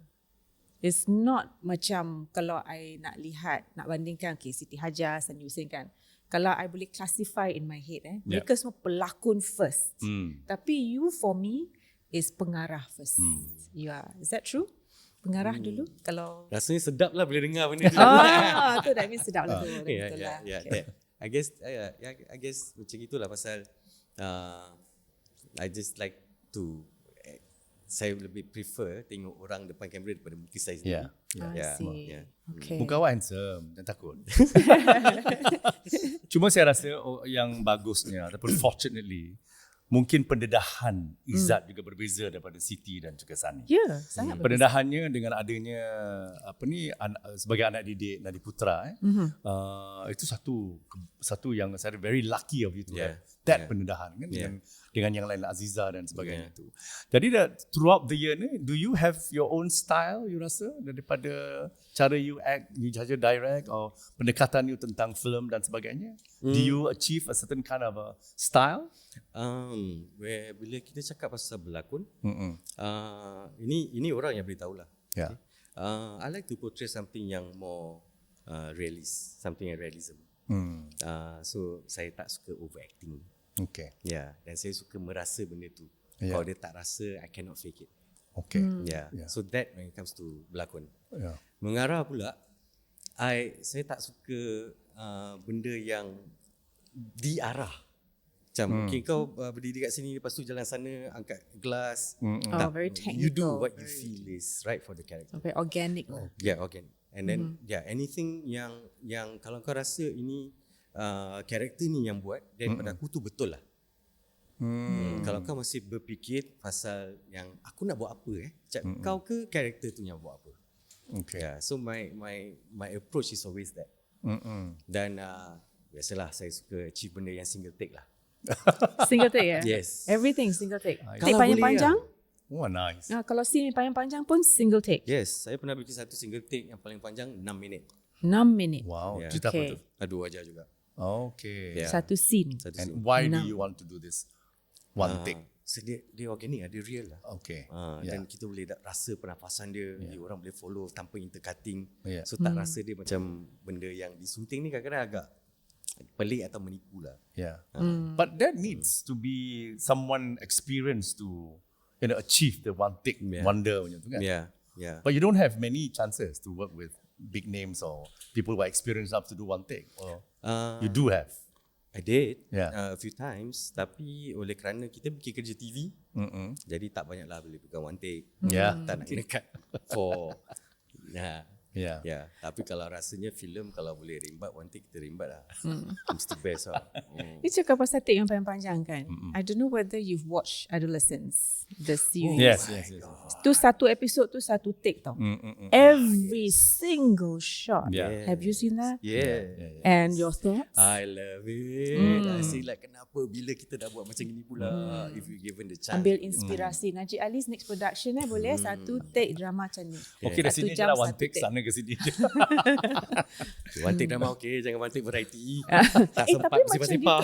It's not macam kalau I nak lihat, nak bandingkan Siti Hajar, Sani Hussein kan. Kalau I boleh classify in my head mereka semua pelakon first. Tapi you for me is pengarah first. Yeah, is that true? Pengarah dulu kalau Rasanya sedap lah bila dengar benda tu. tu dah mean sedap lah tu. Yeah, Betul lah. yeah, Okay. yeah. I guess macam itulah pasal I just like to saya lebih prefer tengok orang depan kamera daripada muka saya sendiri. I see. Okay. Muka awak handsome, jangan takut. Cuma saya rasa yang bagusnya ataupun fortunately mungkin pendedahan Izzat juga berbeza daripada Siti dan juga Sani. Ya, sangat berbeza. Pendedahannya dengan adanya sebagai anak didik Nadi Putra itu satu yang saya very lucky of you to have that pendedahan kan dengan yang lain Aziza dan sebagainya itu. Jadi throughout the year ni, do you have your own style you rasa daripada cara you act, you saja direct or pendekatan you tentang film dan sebagainya? Do you achieve a certain kind of a style? Bila kita cakap pasal berlakon, ini orang yang boleh tahulah. Yeah. I like to portray something yang more realist, something yang realism. So saya tak suka overacting. Okay. Dan saya suka merasa benda tu. Yeah. Kalau dia tak rasa, I cannot fake it. Okay. So that when it comes to berlakon. Mengarah Mengarah pula, saya tak suka benda yang diarah. Macam mungkin kau berdiri kat sini, lepas tu jalan sana, angkat gelas. Very technical. You do what you feel is right for the character. Very organic lah. Yeah, organic. And then anything yang kalau kau rasa ini karakter ni yang buat, dan pada aku tu betul lah. Kalau kau masih berfikir pasal yang aku nak buat apa kau ke karakter tu yang buat apa. Okay. So my approach is always that. Dan biasalah saya suka achieve benda yang single take lah. Single take ya? Yes. Everything single take. Kalau Take panjang-panjang? Oh, nice. Kalau scene panjang-panjang pun single take. Yes, saya pernah bikin satu single take yang paling panjang 6 minit. 6 minit. Wow. Yeah. Cerita Okay. apa tu? Dua wajah juga. Okay. Yeah. Satu scene. Satu And scene. why do you want to do this one take? So dia organic lah, dia real lah. Okay. Dan kita boleh rasa pernafasan dia, orang boleh follow tanpa intercutting. Yeah. So tak rasa dia macam benda yang disunting ni kadang-kadang agak pelik atau menipu lah. Yeah. But that needs to be someone experienced to achieve the one take wonder macam tu kan. Yeah. But you don't have many chances to work with big names or people who are experienced enough to do one take? Or you Uh, do have? I did Yeah. a few times, tapi oleh kerana kita bikin kerja TV, jadi tak banyaklah boleh pegang one take. Yeah. Tak nak kena cut for Yeah. Ya, tapi kalau rasanya filem kalau boleh rimbat one take kita rimbat lah. Mesti best lah. Ni cakap pasal take yang paling panjang kan. I don't know whether you've watched Adolescence, the series. Yes. Tu satu episode tu satu take tau. Every single shot. Yeah. Have you seen that? Yeah. And your thoughts? I love it. I say like kenapa bila kita dah buat macam ni pula if we given the chance. Ambil inspirasi. Najib Ali's next production boleh satu take drama macam ni. Okay, dari Satu sini je jam, lah one satu take, sana ke sini je. One take drama okay, jangan one take variety. Tak tapi sempat macam sipar-sipar.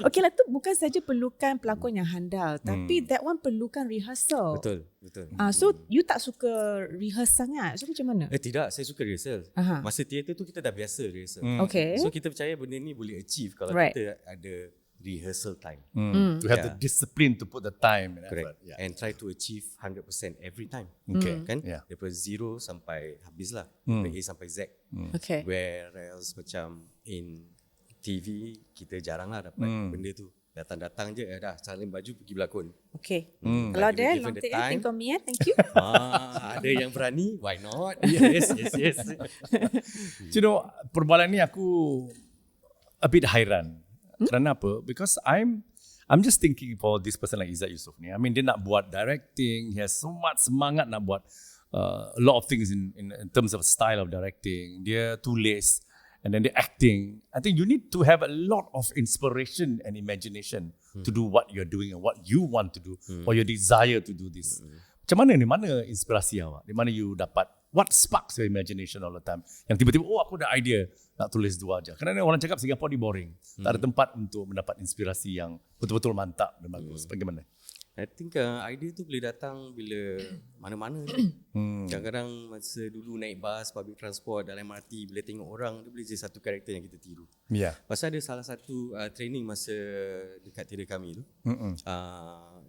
Okay lah, tu bukan saja perlukan pelakon yang handal, tapi that one perlukan rehearsal. Betul. So you tak suka rehearse sangat. So macam mana? Tidak, saya suka rehearsal. Aha. Masa teater tu kita dah biasa rehearsal. Okay. So kita percaya benda ni boleh achieve kalau Right. kita ada rehearsal time. To have the discipline to put the time and Correct. effort. Yeah. And try to achieve 100% every time. Okay. Kan? Yeah. Daripada 0 sampai habis lah. Daripada A sampai Z. Okay. Whereas macam in TV, kita jarang lah dapat benda tu. Datang-datang je, dah salin baju pergi berlakon. Okay. Hmm, Kalau like ada given long the take, time. think of me. Thank you. Ada yang berani, why not? Yes. You know, perbualan ni aku a bit hairan. Kerana apa? Because I'm just thinking for this person like Izzat Yusoff ni. I mean, dia nak buat directing, he has so much semangat nak buat a lot of things in terms of style of directing. Dia tulis and then the acting. I think you need to have a lot of inspiration and imagination to do what you're doing and what you want to do or your desire to do this. Macam mana ni? Mana inspirasi awak? Di mana you dapat? What sparks your imagination all the time? Yang tiba-tiba, aku ada idea nak tulis Dua Wajah. Kerana orang cakap Singapore ni boring. Tak ada tempat untuk mendapat inspirasi yang betul-betul mantap dan bagus. Bagaimana? I think idea tu boleh datang bila mana-mana je. Kadang-kadang masa dulu naik bas, public transport, dalam MRT, bila tengok orang, dia boleh jadi satu karakter yang kita tiru. Yeah. Pasal ada salah satu training masa dekat theater kami tu.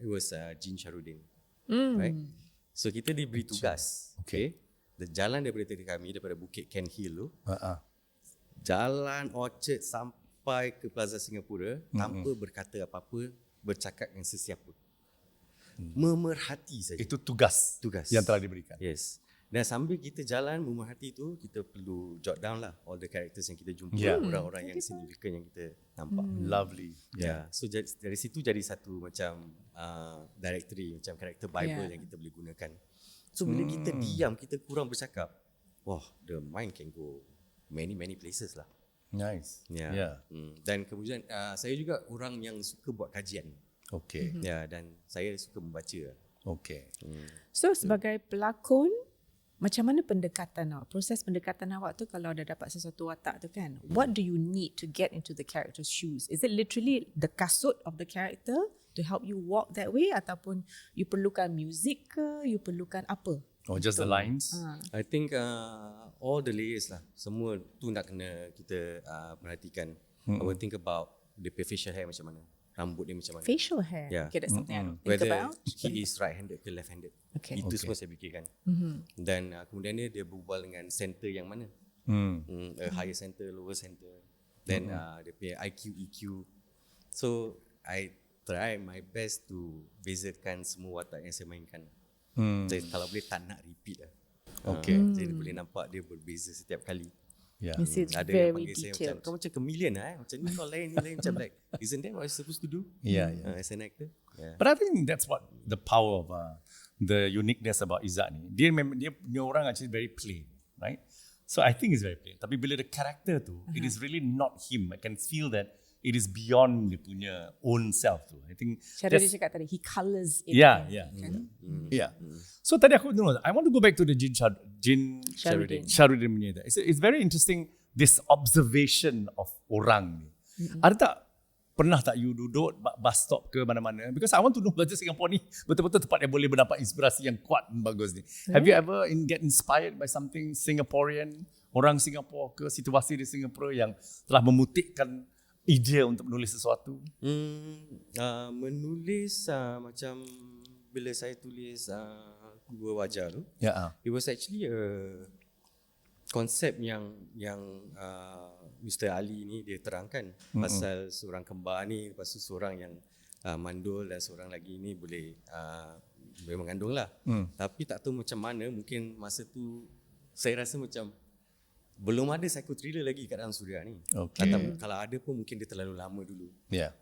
It was Jin Syarudin. Right? So kita diberi tugas. Okay. Jalan daripada theater kami, daripada Bukit Ken Hill tu, jalan Orchard sampai ke Plaza Singapura, tanpa berkata apa-apa, bercakap dengan sesiapa. Memerhati saja. Itu tugas yang telah diberikan. Yes. Dan sambil kita jalan memerhati tu, kita perlu jot down lah all the characters yang kita jumpa, Yeah. orang-orang yang signifikan yang kita nampak. Lovely. Yeah. So dari situ jadi satu macam directory, macam character Bible Yeah. yang kita boleh gunakan. So bila kita diam, kita kurang bercakap, wah, the mind can go many places lah. Nice. Yeah. Yeah. Dan kemudian saya juga orang yang suka buat kajian. Okay. Ya, dan saya suka membaca. Okay. So sebagai pelakon, macam mana pendekatan awak? Proses pendekatan awak tu kalau dah dapat sesuatu watak tu kan, what do you need to get into the character's shoes? Is it literally the kasut of the character to help you walk that way, ataupun you perlukan music ke, you perlukan apa? Or just the lines? I think all the layers lah. Semua tu nak kena kita perhatikan. I will think about the facial hair macam mana, rambut dia macam mana. Facial hair. Yeah. Okay, that's something I don't think Whether about. he is right-handed ke left-handed. Okay. Itu semua saya fikirkan. Dan kemudian dia berbual dengan center yang mana. A higher center, lower center. Then dia punya IQ, EQ. So I try my best to bezakan semua watak yang saya mainkan. Jadi kalau boleh tak nak repeat lah. Okay. Jadi boleh nampak dia berbeza setiap kali. Yeah. You see, it's Ada yang very panggil saya macam, detailed. kau macam chameleon lah macam ni kau lain, ni lain. Macam like, isn't that what you're supposed to do? Yeah. As an actor. Yeah. But I think that's what the power of the uniqueness about Izzat ni. Dia orang actually very plain, right? So I think it's very plain. Tapi bila the character tu, it is really not him. I can feel that it is beyond dia punya own self tu. I think Cara that's- dia cakap tadi, he colours it. Yeah. Yeah. Mm. So tadi aku I want to go back to the Jin Syarudin. Syarudin punya itu. It's very interesting this observation of orang ni. Ada tak pernah tak you duduk bus stop ke mana-mana? Because I want to know whether Singapore ni betul-betul tempat yang boleh mendapat inspirasi yang kuat dan bagus ni. Have you ever get inspired by something Singaporean, orang Singapore ke, situasi di Singapura yang telah memutikkan idea untuk menulis sesuatu? Menulis macam bila saya tulis Dua Wajah tu, Ya. it was actually konsep yang Mr. Ali ni dia terangkan pasal seorang kembar ni, lepas tu seorang yang mandul dan seorang lagi ni boleh mengandung lah. Tapi tak tahu macam mana, mungkin masa tu saya rasa macam belum ada psycho-thriller lagi kat dalam Suria ni. Atau kalau ada pun mungkin dia terlalu lama dulu.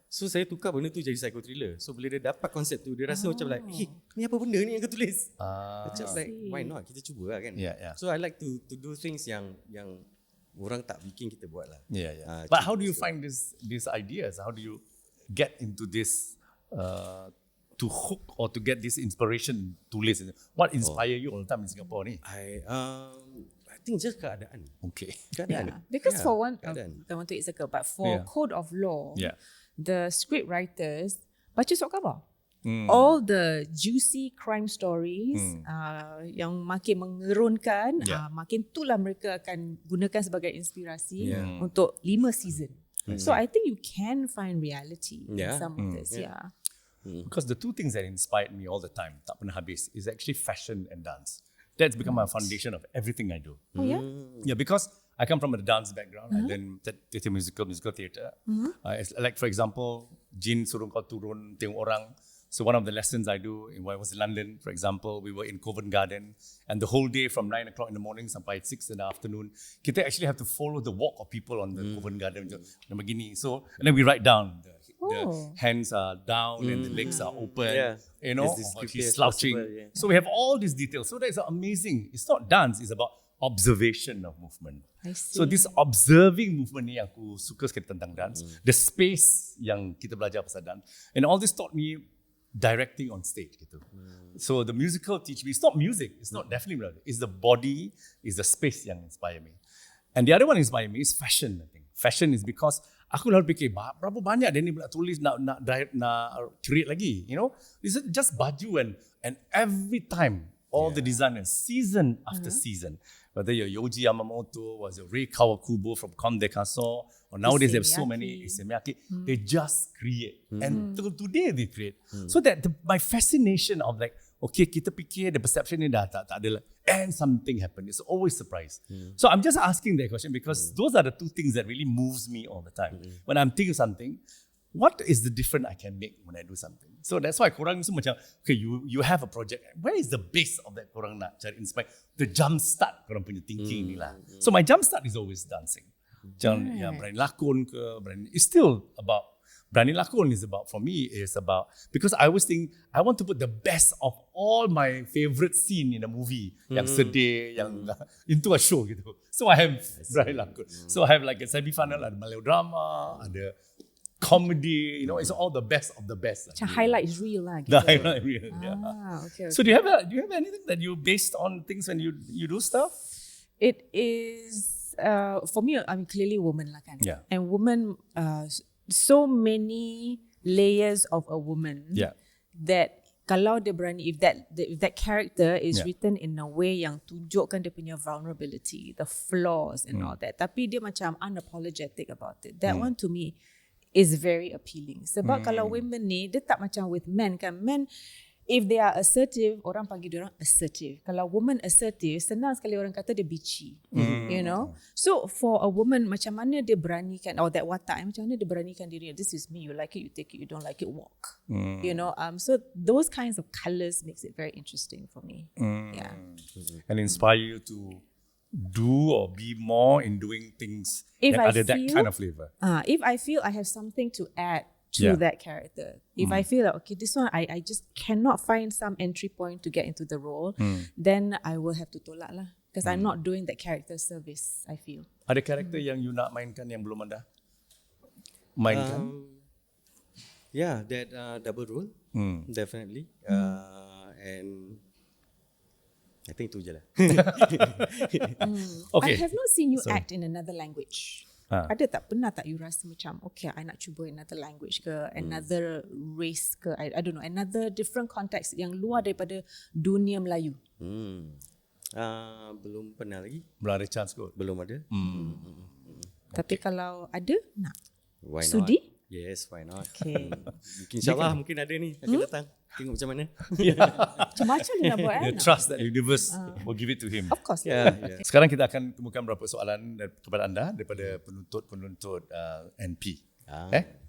So saya tukar benda tu jadi psycho-thriller. So bila dia dapat konsep tu, dia rasa macam like, ni apa benda ni yang kau tulis? Macam like, why not? Kita cuba lah kan. So I like to do things yang orang tak bikin kita buat lah. But how do you find these ideas? How do you get into this to hook or to get this inspiration tulis? What inspire you all the time in Singapore ni? I think just keadaan. Keadaan. Because for one, I want to execute, but for Code of Law, the script writers baca surat khabar. All the juicy crime stories yang makin mengerunkan, makin itulah mereka akan gunakan sebagai inspirasi untuk 5 season. So I think you can find reality in some of this. Because the two things that inspired me all the time, tak pernah habis, is actually fashion and dance. That's become my foundation of everything I do. Yeah, because I come from a dance background. I learned theatre musical theatre. Like for example, Jin suruh kau turun tengok orang. So one of the lessons I do when I was in London, for example, we were in Covent Garden, and the whole day from 9 o'clock in the morning sampai 6 in the afternoon, kita actually have to follow the walk of people on the Covent Garden. Begini. So and then we write down the hands are down and the legs are open. You know, he's slouching. Possible, So we have all these details. So that's amazing. It's not dance, it's about observation of movement. I see. So this observing movement ni aku suka sekali tentang dance. The space yang kita belajar pasal dance. And all this taught me directing on stage gitu. So the musical teach me, it's not music, it's not definitely music. It's the body, it's the space yang inspire me. And the other one inspire me is fashion, I think. Fashion is because aku lalu fikir, berapa banyak dia ni nak tulis, nak create lagi, you know. It's just baju and every time, all the designers, season after season, whether you're Yoji Yamamoto, was your Rei Kawakubo from Comme des Garçons, or nowadays they have so many, Isemiyaki, they just create. And till today they create. So that my fascination of like, okay, kita fikir the perception ni dah tak ada lah, and something happened. It's always surprise. So I'm just asking that question because those are the two things that really moves me all the time. When I'm thinking something, what is the difference I can make when I do something? So that's why korang semua macam, okay, you have a project. Where is the base of that korang nak cari inspire? The jump start korang punya thinking ni lah. So my jump start is always dancing. Macam yang berani lakon ke, it's still about, berani lakon is about, for me, is about, because I always think, I want to put the best of all my favorite scene in a movie. Yang sedih, yang into a show gitu. So I have berani lakon. So I have like a semi-final, ada melodrama, ada comedy, you know, it's all the best of the best. Macam highlight reel lah. The highlight reel, Okay. So do you have anything that you based on things when you do stuff? It is, for me, I'm clearly woman lah kan. Yeah. And woman, so many layers of a woman that kalau dia berani, if that character is written in a way yang tunjukkan dia punya vulnerability, the flaws and all that, tapi dia macam unapologetic about it. That one to me is very appealing. Sebab kalau women ni, dia tak macam with men kan. Men, if they are assertive, orang panggil dia orang assertive. Kalau woman assertive, senang sekali orang kata dia bitchy. You know? So for a woman, macam mana dia beranikan, or that watak, macam mana dia beranikan diri, this is me, you like it, you take it, you don't like it, walk. You know? So those kinds of colours makes it very interesting for me. Yeah. And inspire you to do or be more in doing things If that I ada that feel- kind of flavor. If I feel I have something to add to that character, if I feel like, okay, this one, I just cannot find some entry point to get into the role, then I will have to tolak lah. Because I'm not doing that character service, I feel. Ada karakter yang you nak mainkan yang belum ada? Mainkan? Yeah, that double role, definitely. And I think tu je lah. Okay. I have not seen you act in another language. Ada tak, pernah tak you rasa macam, okay, I nak cuba another language ke, another race ke, I don't know, another different context yang luar daripada dunia Melayu? Belum pernah lagi. Belum ada chance kot. Belum ada. Tapi kalau ada, nak? Why not? Sudi? Yes, why not? Okay. Mungkin InsyaAllah mungkin ada ni akan datang. Tengok macam mana. Macam-macam dia nak buat The kan? trust that universe will give it to him. Of course. Yeah. Sekarang kita akan kemukakan beberapa soalan kepada anda daripada penuntut NP.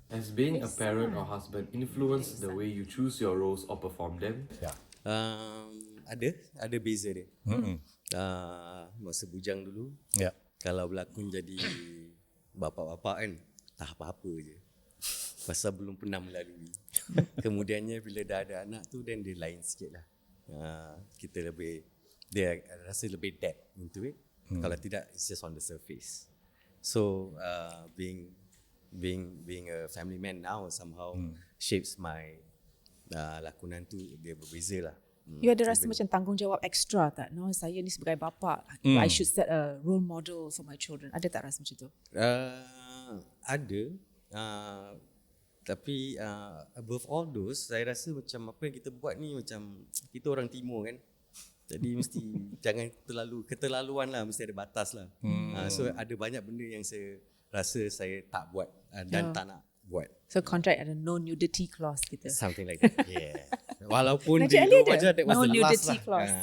Has being a parent or husband influenced the way you choose your roles or perform them? Ada beza dia. Masa bujang dulu, kalau berlakon jadi bapa-bapa kan, tak apa-apa je. Pasal belum pernah melalui. Kemudiannya bila dah ada anak tu, then dia lain sikit lah. Kita dia rasa lebih depth into it. Kalau tidak, it's just on the surface. So being a family man now somehow shapes my lakonan tu, dia berbeza lah. You ada rasa macam tanggungjawab extra tak? No, saya ni sebagai bapa, I should set a role model for my children. Ada tak rasa macam tu? Ada. Tapi above all those, saya rasa macam apa yang kita buat ni macam kita orang timur kan. Jadi mesti jangan keterlaluan lah, mesti ada batas lah. So ada banyak benda yang saya rasa saya tak buat dan tak nak buat. So contract ada no nudity clause kita. Something like that. Yeah. Walaupun Macam di Ali Dua Wajah that was no the last nudity lah. clause.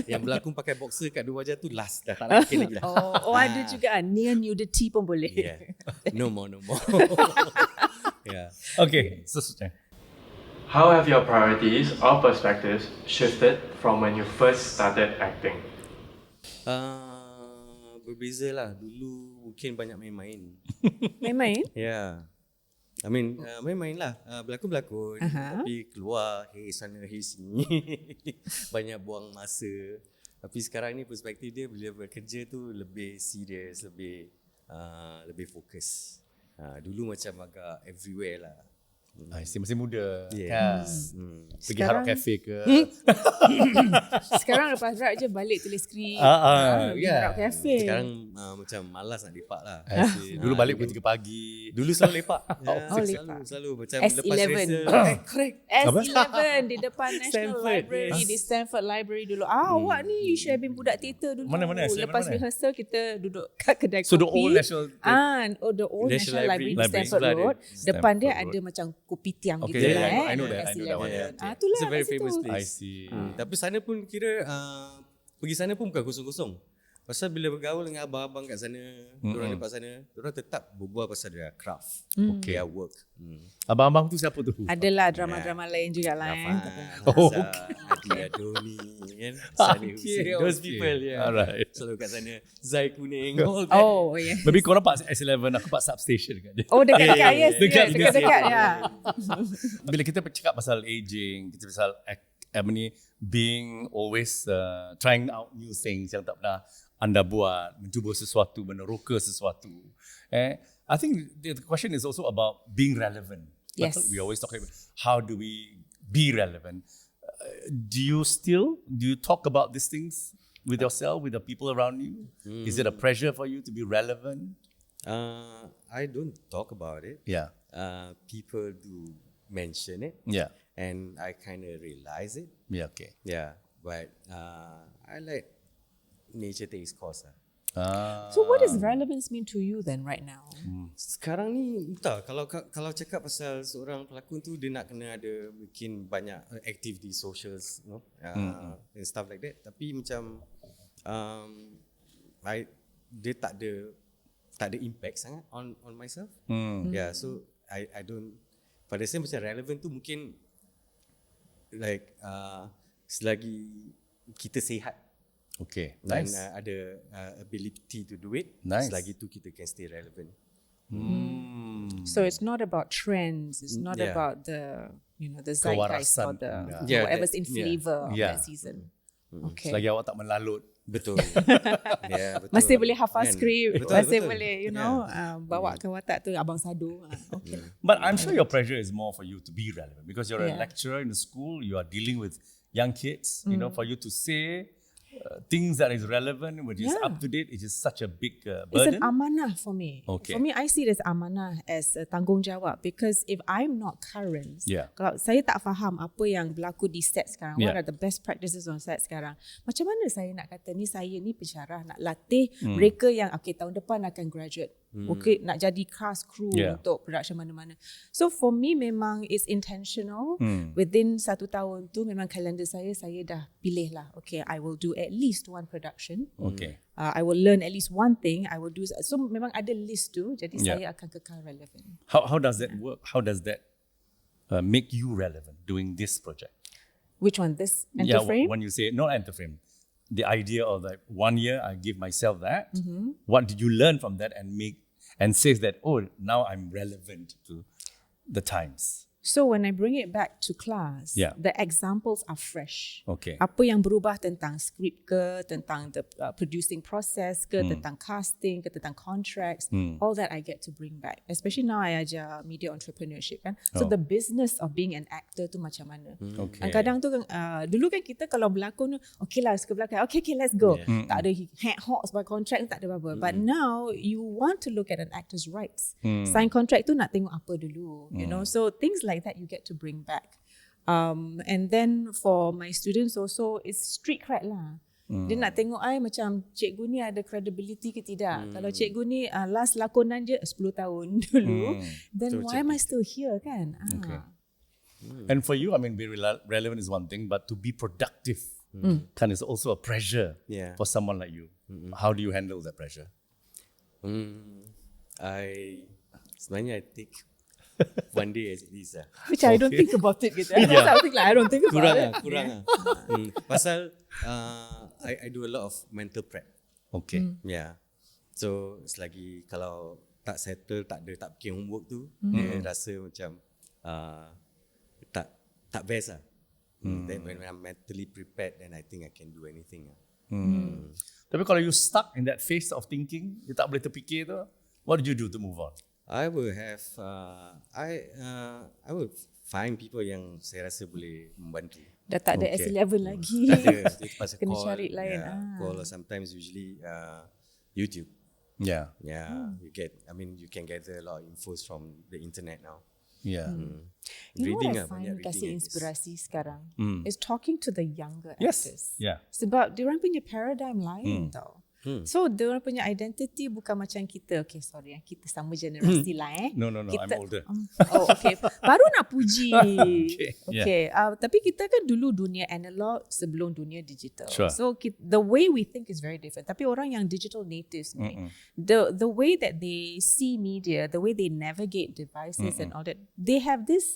Yang berlakon pakai boxer kat Dua Wajah tu last dah, tak nak bikin lagi dah. Ada juga near nudity pun boleh. Yeah. No more. Yeah. Okay, seterusnya. How have your priorities or perspectives shifted from when you first started acting? Berbeza lah. Dulu mungkin banyak main-main. Main-main? Yeah. I mean, main-main lah. Berlakon-berlakon. Tapi keluar, sana, sini. Banyak buang masa. Tapi sekarang ni perspektif dia bila bekerja tu lebih serius, lebih fokus. Dulu macam agak everywhere lah. Masih muda. Yes. Pergi Hard Rock Cafe ke? Sekarang lepas rap je balik tulis skrip. Pergi Hard Rock Cafe. Sekarang macam malas nak lepak lah. Dulu balik pukul 3 pagi. Dulu selalu lepak. Lepak. Selalu macam S11. lepas rehearsal. Correct. S11 di depan National Stanford, Library, di Stanford Library dulu. Awak ni you should have been budak teater dulu. Mana? Lepas rehearsal kita duduk kat kedai kopi. So the old National the old National Library di Stanford Sebelah dia. Road. Depan dia Stanford ada macam kopi tiang Okay, gitu yeah, lah. I know that S11. one. Itulah It's a very kat situ. famous place. I see. Tapi sana pun kira pergi sana pun bukan kosong-kosong. Pasal bila bergaul dengan abang-abang kat sana, diorang lepas sana, diorang tetap berbual pasal their craft, their work. Abang-abang tu siapa tu? Adalah drama-drama lain juga lah. Adi Adoni kan. Sani Hussein. Those people, yeah. Alright. Selalu kat sana. Zai Kuning. All that. Oh, yeah. Maybe korang pak S11, aku pak substation kat dia. Oh, dekat-dekat, yes. Dekat, ya. Bila kita bercakap pasal aging, kita pasal being always trying out new things yang tak pernah anda buat, mencuba sesuatu, meneroka sesuatu. I think the question is also about being relevant. Yes. We always talk about how do we be relevant. Do you talk about these things with yourself, with the people around you? Is it a pressure for you to be relevant? I don't talk about it. Yeah. People do mention it. Yeah. And I kind of realize it. Yeah, okay. Yeah. But I like nature takes course lah. So what does relevance mean to you then right now? Sekarang ni entah, kalau cakap pasal seorang pelakon tu dia nak kena ada mungkin banyak aktif di socials, you know, and stuff like that. Tapi macam dia tak ada impact sangat on myself. Yeah, so I don't, pada saya macam relevant tu mungkin like selagi kita sihat. Okay, Dan nice. ada ability to do it. Nice. Selagi tu kita can stay relevant. So it's not about trends. It's not Yeah. about the the zeitgeist or the Yeah, whatever's in yeah. flavor of Yeah. that season. Okay. Selagi awak tak melalut. Betul. Yeah, betul. Masih boleh hafal Kan? skrip, Betul, masih betul. boleh bawa ke watak tu abang Sado. Okay. But I'm sure your pressure is more for you to be relevant because you're a Yeah. lecturer in the school, you are dealing with young kids, for you to say things that is relevant, which is up to date, it is such a big It's burden. an amanah for me. Okay. For me, I see it as amanah, as a tanggungjawab, because if I'm not current, Yeah. kalau saya tak faham apa yang berlaku di set sekarang, what Yeah. are the best practices on set sekarang, macam mana saya nak kata saya ni pensyarah nak latih mereka yang tahun depan akan graduate Okay, nak jadi cast crew Yeah. untuk production mana-mana. So for me memang it's intentional. Within 1 tahun tu memang kalender saya dah pilih lah. Okay, I will do at least one production. Okay. I will learn at least one thing. I will do, so memang ada list tu. Jadi saya akan kekal relevant. How does that work? How does that make you relevant doing this project? Which one? This Yeah, Enterframe? when you say not Enterframe, the idea of like 1 year I give myself that. What did you learn from that and says that, oh, now I'm relevant to the times? So when I bring it back to class, Yeah. the examples are fresh. Okay. Apa yang berubah tentang script ke, tentang the producing process ke, tentang casting ke, tentang contracts, all that I get to bring back. Especially now I ajar media entrepreneurship kan. So the business of being an actor tu macam mana. Okay. Kadang tu kan, dulu kan kita kalau berlakon, okay lah suka berlakon, okay let's go. Tak ada hawk sebagai contract, tak ada apa-apa. But now you want to look at an actor's rights. Sign contract tu nak tengok apa dulu. You know, so things like that you get to bring back. And then for my students also, it's street cred lah. Dia nak tengok macam cikgu ni ada credibility ke tidak. Kalau cikgu ni last lakonan je 10 tahun dulu, then why am I still here kan? Okay. And for you, I mean, be relevant is one thing, but to be productive kind is also a pressure for someone like you. How do you handle that pressure? Sebenarnya I take one day as it is lah. Which I don't think about it gitu. That's something like I don't think about it. Kurang lah. Pasal I do a lot of mental prep. Okay. Yeah. So selagi kalau tak settle, tak bikin homework tu, dia rasa macam tak best lah. Then when I'm mentally prepared, then I think I can do anything lah. Tapi kalau you stuck in that phase of thinking, you tak boleh terfikir tu, what do you do to move on? I will have I will find people yang saya rasa boleh membantu. Dah tak ada S11 lagi. Ada pasal Kena call, cari lain. call or sometimes usually YouTube. Yeah. Yeah, you can gather a lot of infos from the internet now. Yeah. You know Reading what I find banyak kasih reading inspirasi sekarang is talking to the younger Yes. actors. Yeah. Sebab diorang punya paradigm lain tau. So diorang punya identity bukan macam kita. Okay, sorry kita sama generasi lah No, kita, I'm older. Okay. Baru nak puji. Okay, Tapi kita kan dulu dunia analog sebelum dunia digital. Sure. So the way we think is very different. Tapi orang yang digital natives ni, the way that they see media, the way they navigate devices and all that, they have this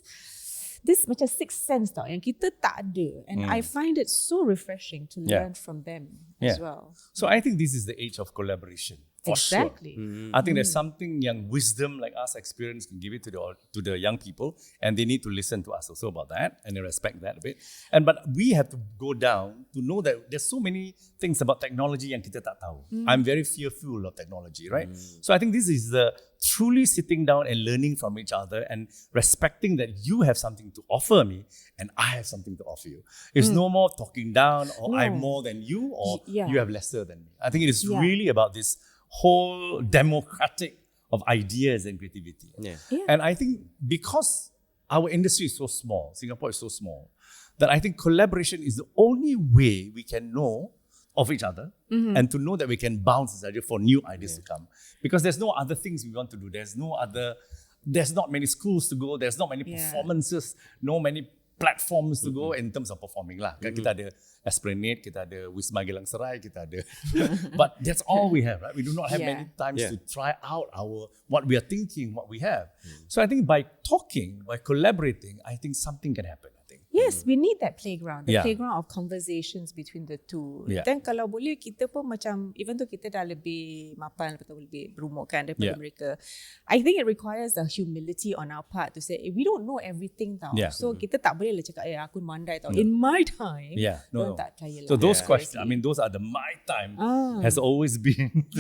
macam sixth sense tau yang kita tak ada, and I find it so refreshing to learn from them as well. So I think this is the age of collaboration. For Exactly. sure. I think there's something young wisdom like us experience can give it to the young people, and they need to listen to us also about that and they respect that a bit. But we have to go down to know that there's so many things about technology yang kita tak tahu. I'm very fearful of technology, right? So I think this is the truly sitting down and learning from each other and respecting that you have something to offer me and I have something to offer you. It's no more talking down or I'm more than you or you have lesser than me. I think it is really about this whole democratic of ideas and creativity. And I think because our industry is so small, Singapore is so small, that I think collaboration is the only way we can know of each other and to know that we can bounce each other for new ideas to come. Because there's no other things we want to do. There's not many schools to go. There's not many performances, no many platforms to go in terms of performing lah. Kita ada Esplanade, kita ada Wisma Geylang Serai, kita ada. But that's all we have, right? We do not have many times to try out what we are thinking, what we have. So I think by talking, by collaborating, I think something can happen. Yes, we need that playground, the playground of conversations between the two. Then kalau boleh kita pun macam, even though kita dah lebih mapan atau lebih berumur kan daripada mereka, I think it requires a humility on our part to say, we don't know everything tau. So kita tak boleh lah cakap, aku mandai tau. In my time, tak percaya lah. So those questions, I mean, those are my time has always been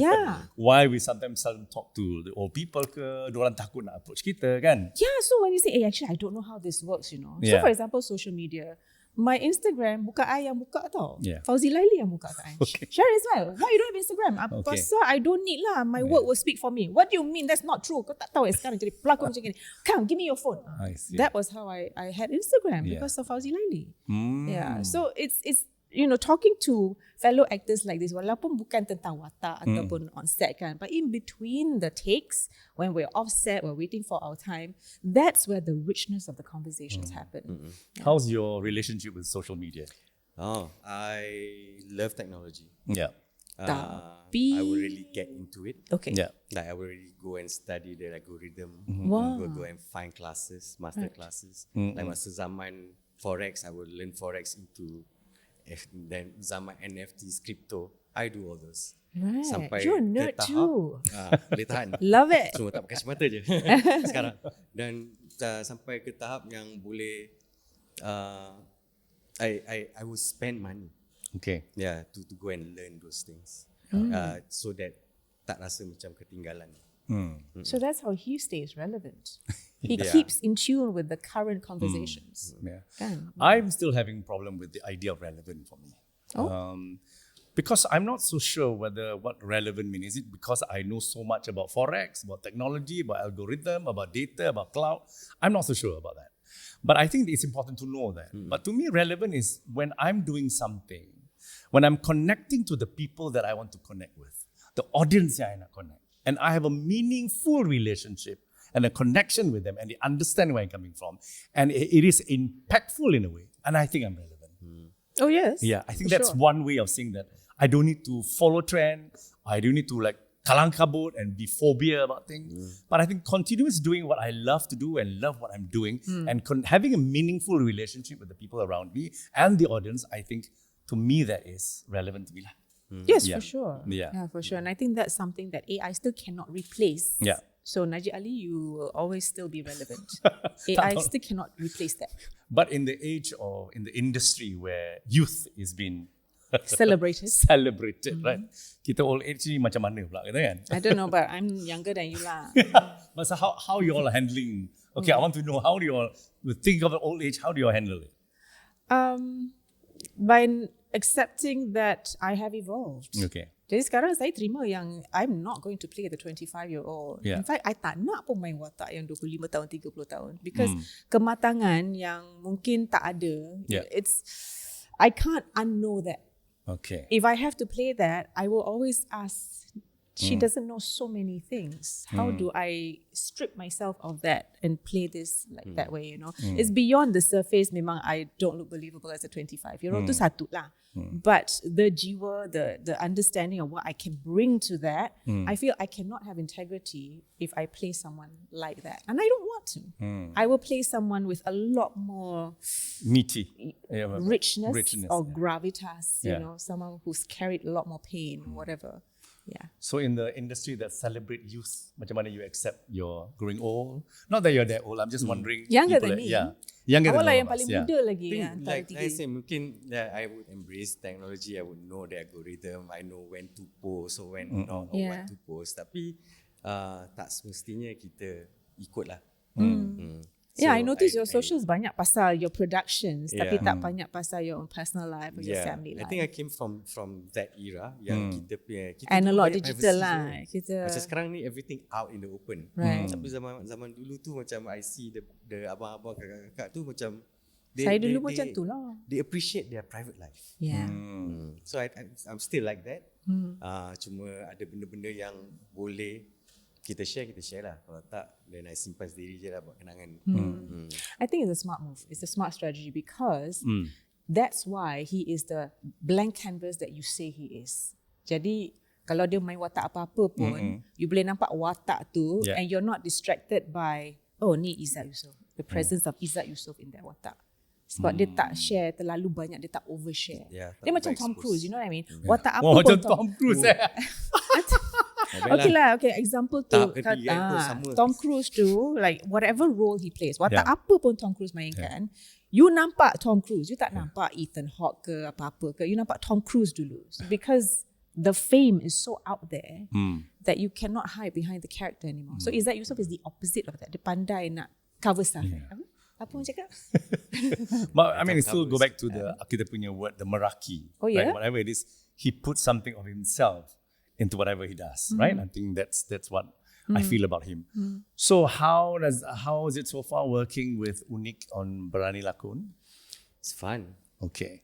why we sometimes seldom talk to the old people ke, diorang takut nak approach kita kan. Yeah, so when you say, actually I don't know how this works, you know. So for example, social media, my Instagram bukan I yang buka tau. Fauzi Laili yang buka kat I. Share Ismail, why you don't have Instagram? Pasal I don't need lah, my work will speak for me. What do you mean that's not true? Kau tak tahu sekarang jadi pelakon macam ni. Come, give me your phone. That was how I had Instagram because of Fauzi Laili. Yeah, so it's talking to fellow actors like this, walaupun bukan tentang watak ataupun on set kan, but in between the takes, when we're off set, we're waiting for our time, that's where the richness of the conversations happen. How's your relationship with social media? Oh, I love technology. Yeah. Tapi I will really get into it. okay. Yeah. Like I will really go and study the algorithm. Wow. Go and find classes, master classes. Like masa zaman Forex, I will learn Forex into then zaman NFTs, crypto. I do all those. Right. Sampai You're a ke nerd tahap, too. Boleh tahan. Love it. Cuma tak pakai semata je sekarang. Dan sampai ke tahap yang boleh I will spend money. Okay. Yeah, to go and learn those things. So that tak rasa macam ketinggalan. So that's how he stays relevant. He Yeah. keeps in tune with the current conversations. Yeah. Kan? I'm still having problem with the idea of relevant for me. Because I'm not so sure whether what relevant means. Is it because I know so much about Forex, about technology, about algorithm, about data, about cloud? I'm not so sure about that. But I think it's important to know that. But to me, relevant is when I'm doing something, when I'm connecting to the people that I want to connect with, the audience that I want to connect, and I have a meaningful relationship and a connection with them, and they understand where I'm coming from, and it is impactful in a way, and I think I'm relevant. Oh yes. Yeah, I think For that's sure. one way of saying that. I don't need to follow trend. I don't need to like kalang kabut and be phobia about things. But I think continuous doing what I love to do and love what I'm doing and having a meaningful relationship with the people around me and the audience, I think to me that is relevant to me. Yes, Yeah. for sure. Yeah. for sure. And I think that's something that AI still cannot replace. Yeah. So Najib Ali, you will always still be relevant. AI still cannot replace that. But in the age or in the industry where youth is being Celebrated. celebrated, right? Kita old age ni macam mana pula kita kan? I don't know, but I'm younger than you lah. But so how you all are handling? Okay, I want to know how do you all think of old age? How do you all handle it? By accepting that I have evolved. Okay. Jadi sekarang saya terima yang I'm not going to play the 25-year-old. Yeah. In fact, I tak nak pun main watak yang 25 tahun, 30 tahun. Because kematangan yang mungkin tak ada, Yeah. I can't unknow that. Okay. If I have to play that, I will always ask, she doesn't know so many things. How do I strip myself of that and play this like that way, It's beyond the surface. Memang I don't look believable as a 25-year-old. Tu satu lah. But the jiwa, the understanding of what I can bring to that, I feel I cannot have integrity if I play someone like that. And I don't want to. I will play someone with a lot more Meaty. Yeah, richness or yeah. gravitas, Yeah. Someone who's carried a lot more pain, whatever. Yeah. So in the industry that celebrate youth, macam mana you accept you're growing old? Not that you're that old. I'm just wondering. Younger people than me. Yeah. Younger Awak than lah all yang of us, paling yeah. muda lagi. Think, Antara like tiga. I say, mungkin I would embrace technology. I would know the algorithm. I know when to post or when not, or Yeah. what to post. Tapi tak semestinya kita ikut lah. Yeah, I So notice your socials banyak pasal your productions, tapi Yeah. tak banyak pasal your own personal life or your family I life. think I came from that era yang kita punya Analog banyak digital privacy lah. zone. Kita- Macam sekarang ni everything out in the open. Right. Tapi zaman dulu tu macam I see the abang-abang kakak-kakak tu macam Saya dulu macam tu lah. They appreciate their private life. Yeah. So I'm still like that. Cuma ada benda-benda yang boleh kita share lah. Kalau tak, then I simpan sendiri je lah buat kenangan. I think it's a smart move. It's a smart strategy because that's why he is the blank canvas that you say he is. Jadi kalau dia main watak apa-apa pun, you boleh nampak watak tu Yeah. and you're not distracted by, oh ni Izzat Yusoff. The presence of Izzat Yusoff in that watak. Sebab dia tak share terlalu banyak, dia tak overshare. Yeah, tak Dia macam Tom overexpose. Cruise, you know what I mean? Watak apa Wah, pun macam Tom Cruise Okay lah, okay. Example tu, Tahap ketiga tu sama. Tom Cruise tu, like whatever role he plays, watak Yeah. apa pun Tom Cruise mainkan, you nampak Tom Cruise, you tak nampak Ethan Hawke ke apa-apa ke, you nampak Tom Cruise dulu. So because the fame is so out there that you cannot hide behind the character anymore. So Izzat Yusoff is the opposite of that. Dia pandai nak cover stuff. Apa orang cakap? But I mean, it still go back to the kita punya word, the meraki. Oh, yeah? Right? Whatever it is, he puts something of himself into whatever he does, right? I think that's what I feel about him. So how is it so far working with Unik on Berani Lakon? It's fun. Okay.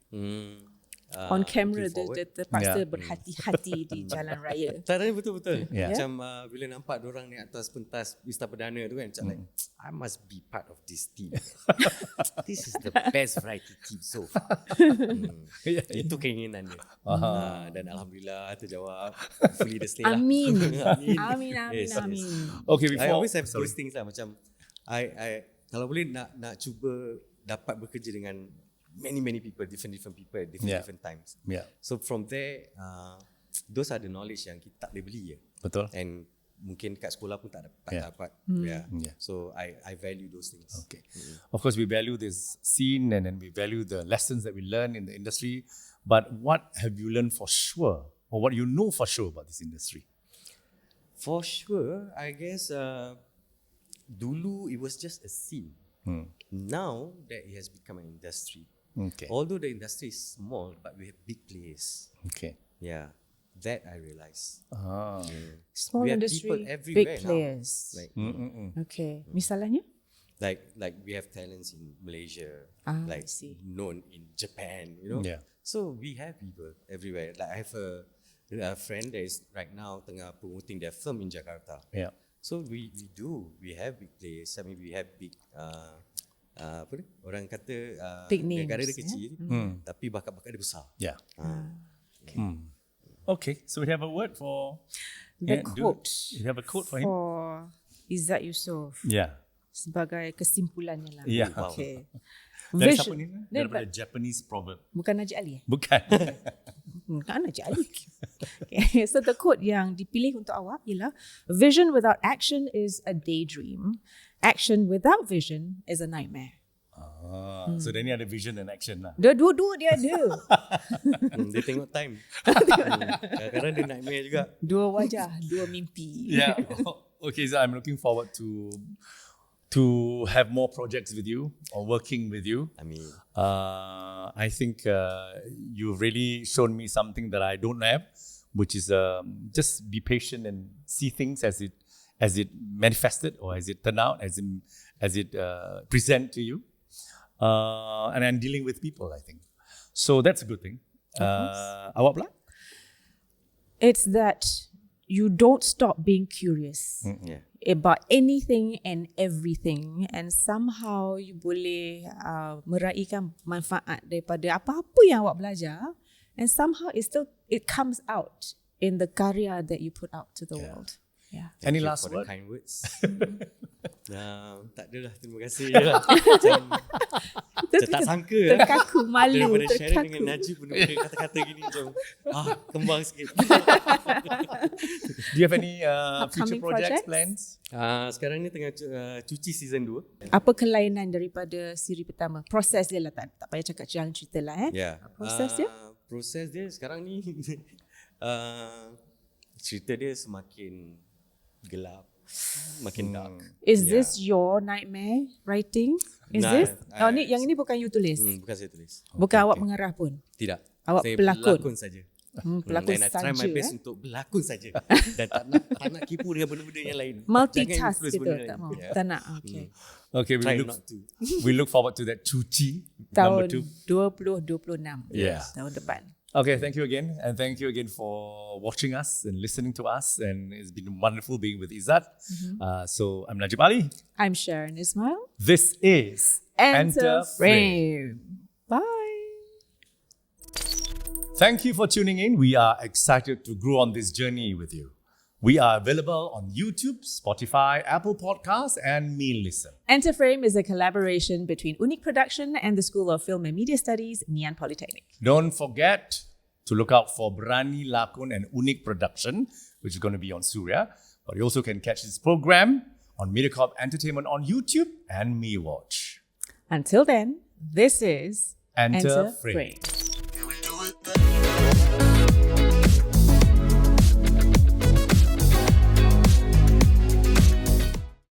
On camera looking dia forward. terpaksa berhati-hati di jalan raya. Caranya betul-betul. Yeah. Macam bila nampak diorang naik atas pentas Pesta Perdana tu kan, macam like, I must be part of this team. This is the best variety team so far. Itu keinginan dia. Dan Alhamdulillah terjawab. Hopefully the stay lah. Amin. Amin. Amin. Yes. Okay, I before always have those things lah. Macam I kalau boleh nak cuba dapat bekerja dengan many people, different people at different times. Yeah. So from there, those are the knowledge yang kita tak boleh beli ya. Betul. And mungkin kat sekolah pun tak dapat. Yeah. So I value those things. Okay. Of course, we value this scene and then we value the lessons that we learn in the industry. But what have you learned for sure, or what you know for sure about this industry? For sure, I guess dulu it was just a scene. Now that it has become an industry. Okay. Although the industry is small, but we have big players. Okay. Yeah, that I realize. Small We have industry, people everywhere big now. players. Like, Okay. Misalnya? like we have talents in Malaysia, I see. known in Japan, you know. Yeah. So we have people everywhere. Like I have a friend that is right now tengah promoting their film in Jakarta. Yeah. So we have big players. I mean, we have big apa ni? Orang kata Big names, negara dia kecil, tapi bakat-bakat dia besar. Yeah. Okay. So we have a word for The quote you have a quote for him? for Izzat Yusoff Yeah. sebagai kesimpulannya lah. Yeah. Okay. Dari Vision- siapa ni? Daripada Japanese proverb. Bukan Najib Ali. Bukan. Bukan Najib Ali. Okay. So the quote yang dipilih untuk awak ialah, vision without action is a daydream. Action without vision is a nightmare. So dia ni ada vision and action lah. Dua-dua dia ada. Dia tengok time. Kadang-kadang dia nightmare juga. Dua wajah, dua mimpi. Yeah. Okay, so I'm looking forward to have more projects with you or working with you. I mean, I think you've really shown me something that I don't have, which is just be patient and see things as it manifested or as it turned out, as it present to you. And I'm dealing with people, I think. So that's a good thing. Awak pula? It's that you don't stop being curious yeah. about anything and everything, and somehow you boleh meraihkan manfaat daripada apa-apa yang awak belajar, and somehow it comes out in the karya that you put out to the world. Yeah. Thank Any you last for word? the kind words. Tak adalah, terima kasih je lah. Macam tak sangka lah. Terkaku, malu, Daripada sharing dengan terkaku. Najib pun ada kata-kata gini macam kembang sikit. Do you have any future Upcoming projects, projects? plans? Sekarang ni tengah Cuci season 2. Apa kelainan daripada siri pertama? Proses dia lah, tak payah cakap jalan cerita lah. Yeah. Proses dia? Proses dia sekarang ni cerita dia semakin gelap, makin dark. Is this your nightmare writing? Is Nah, this? Yang ini bukan you tulis. Bukan saya tulis. Bukan awak mengarah pun. Tidak. Awak saya pelakon. pelakon saja. Pelakon And I try my saja, best untuk berlakon saja. Dan tak nak kipu dengan benda-benda yang lain. Multitask influence gitu, benda tak lain. mau. Yeah. Tak nak. Okay. Okay, Try not to. we look forward to that Cuci number Tahun 2. 2026. Yeah. Tahun depan. Okay, thank you again. And thank you again for watching us and listening to us. And it's been wonderful being with Izzat. So I'm Najib Ali. I'm Sharon Ismail. This is Enter Frame. Bye. Thank you for tuning in. We are excited to grow on this journey with you. We are available on YouTube, Spotify, Apple Podcasts, and Me Listen. Enter Frame is a collaboration between Unique Production and the School of Film and Media Studies, Ngee Polytechnic. Don't forget to look out for Berani Lakon and Unique Production, which is going to be on Surya. But you also can catch this program on Mediacorp Entertainment on YouTube and Me Watch. Until then, this is Enter Frame.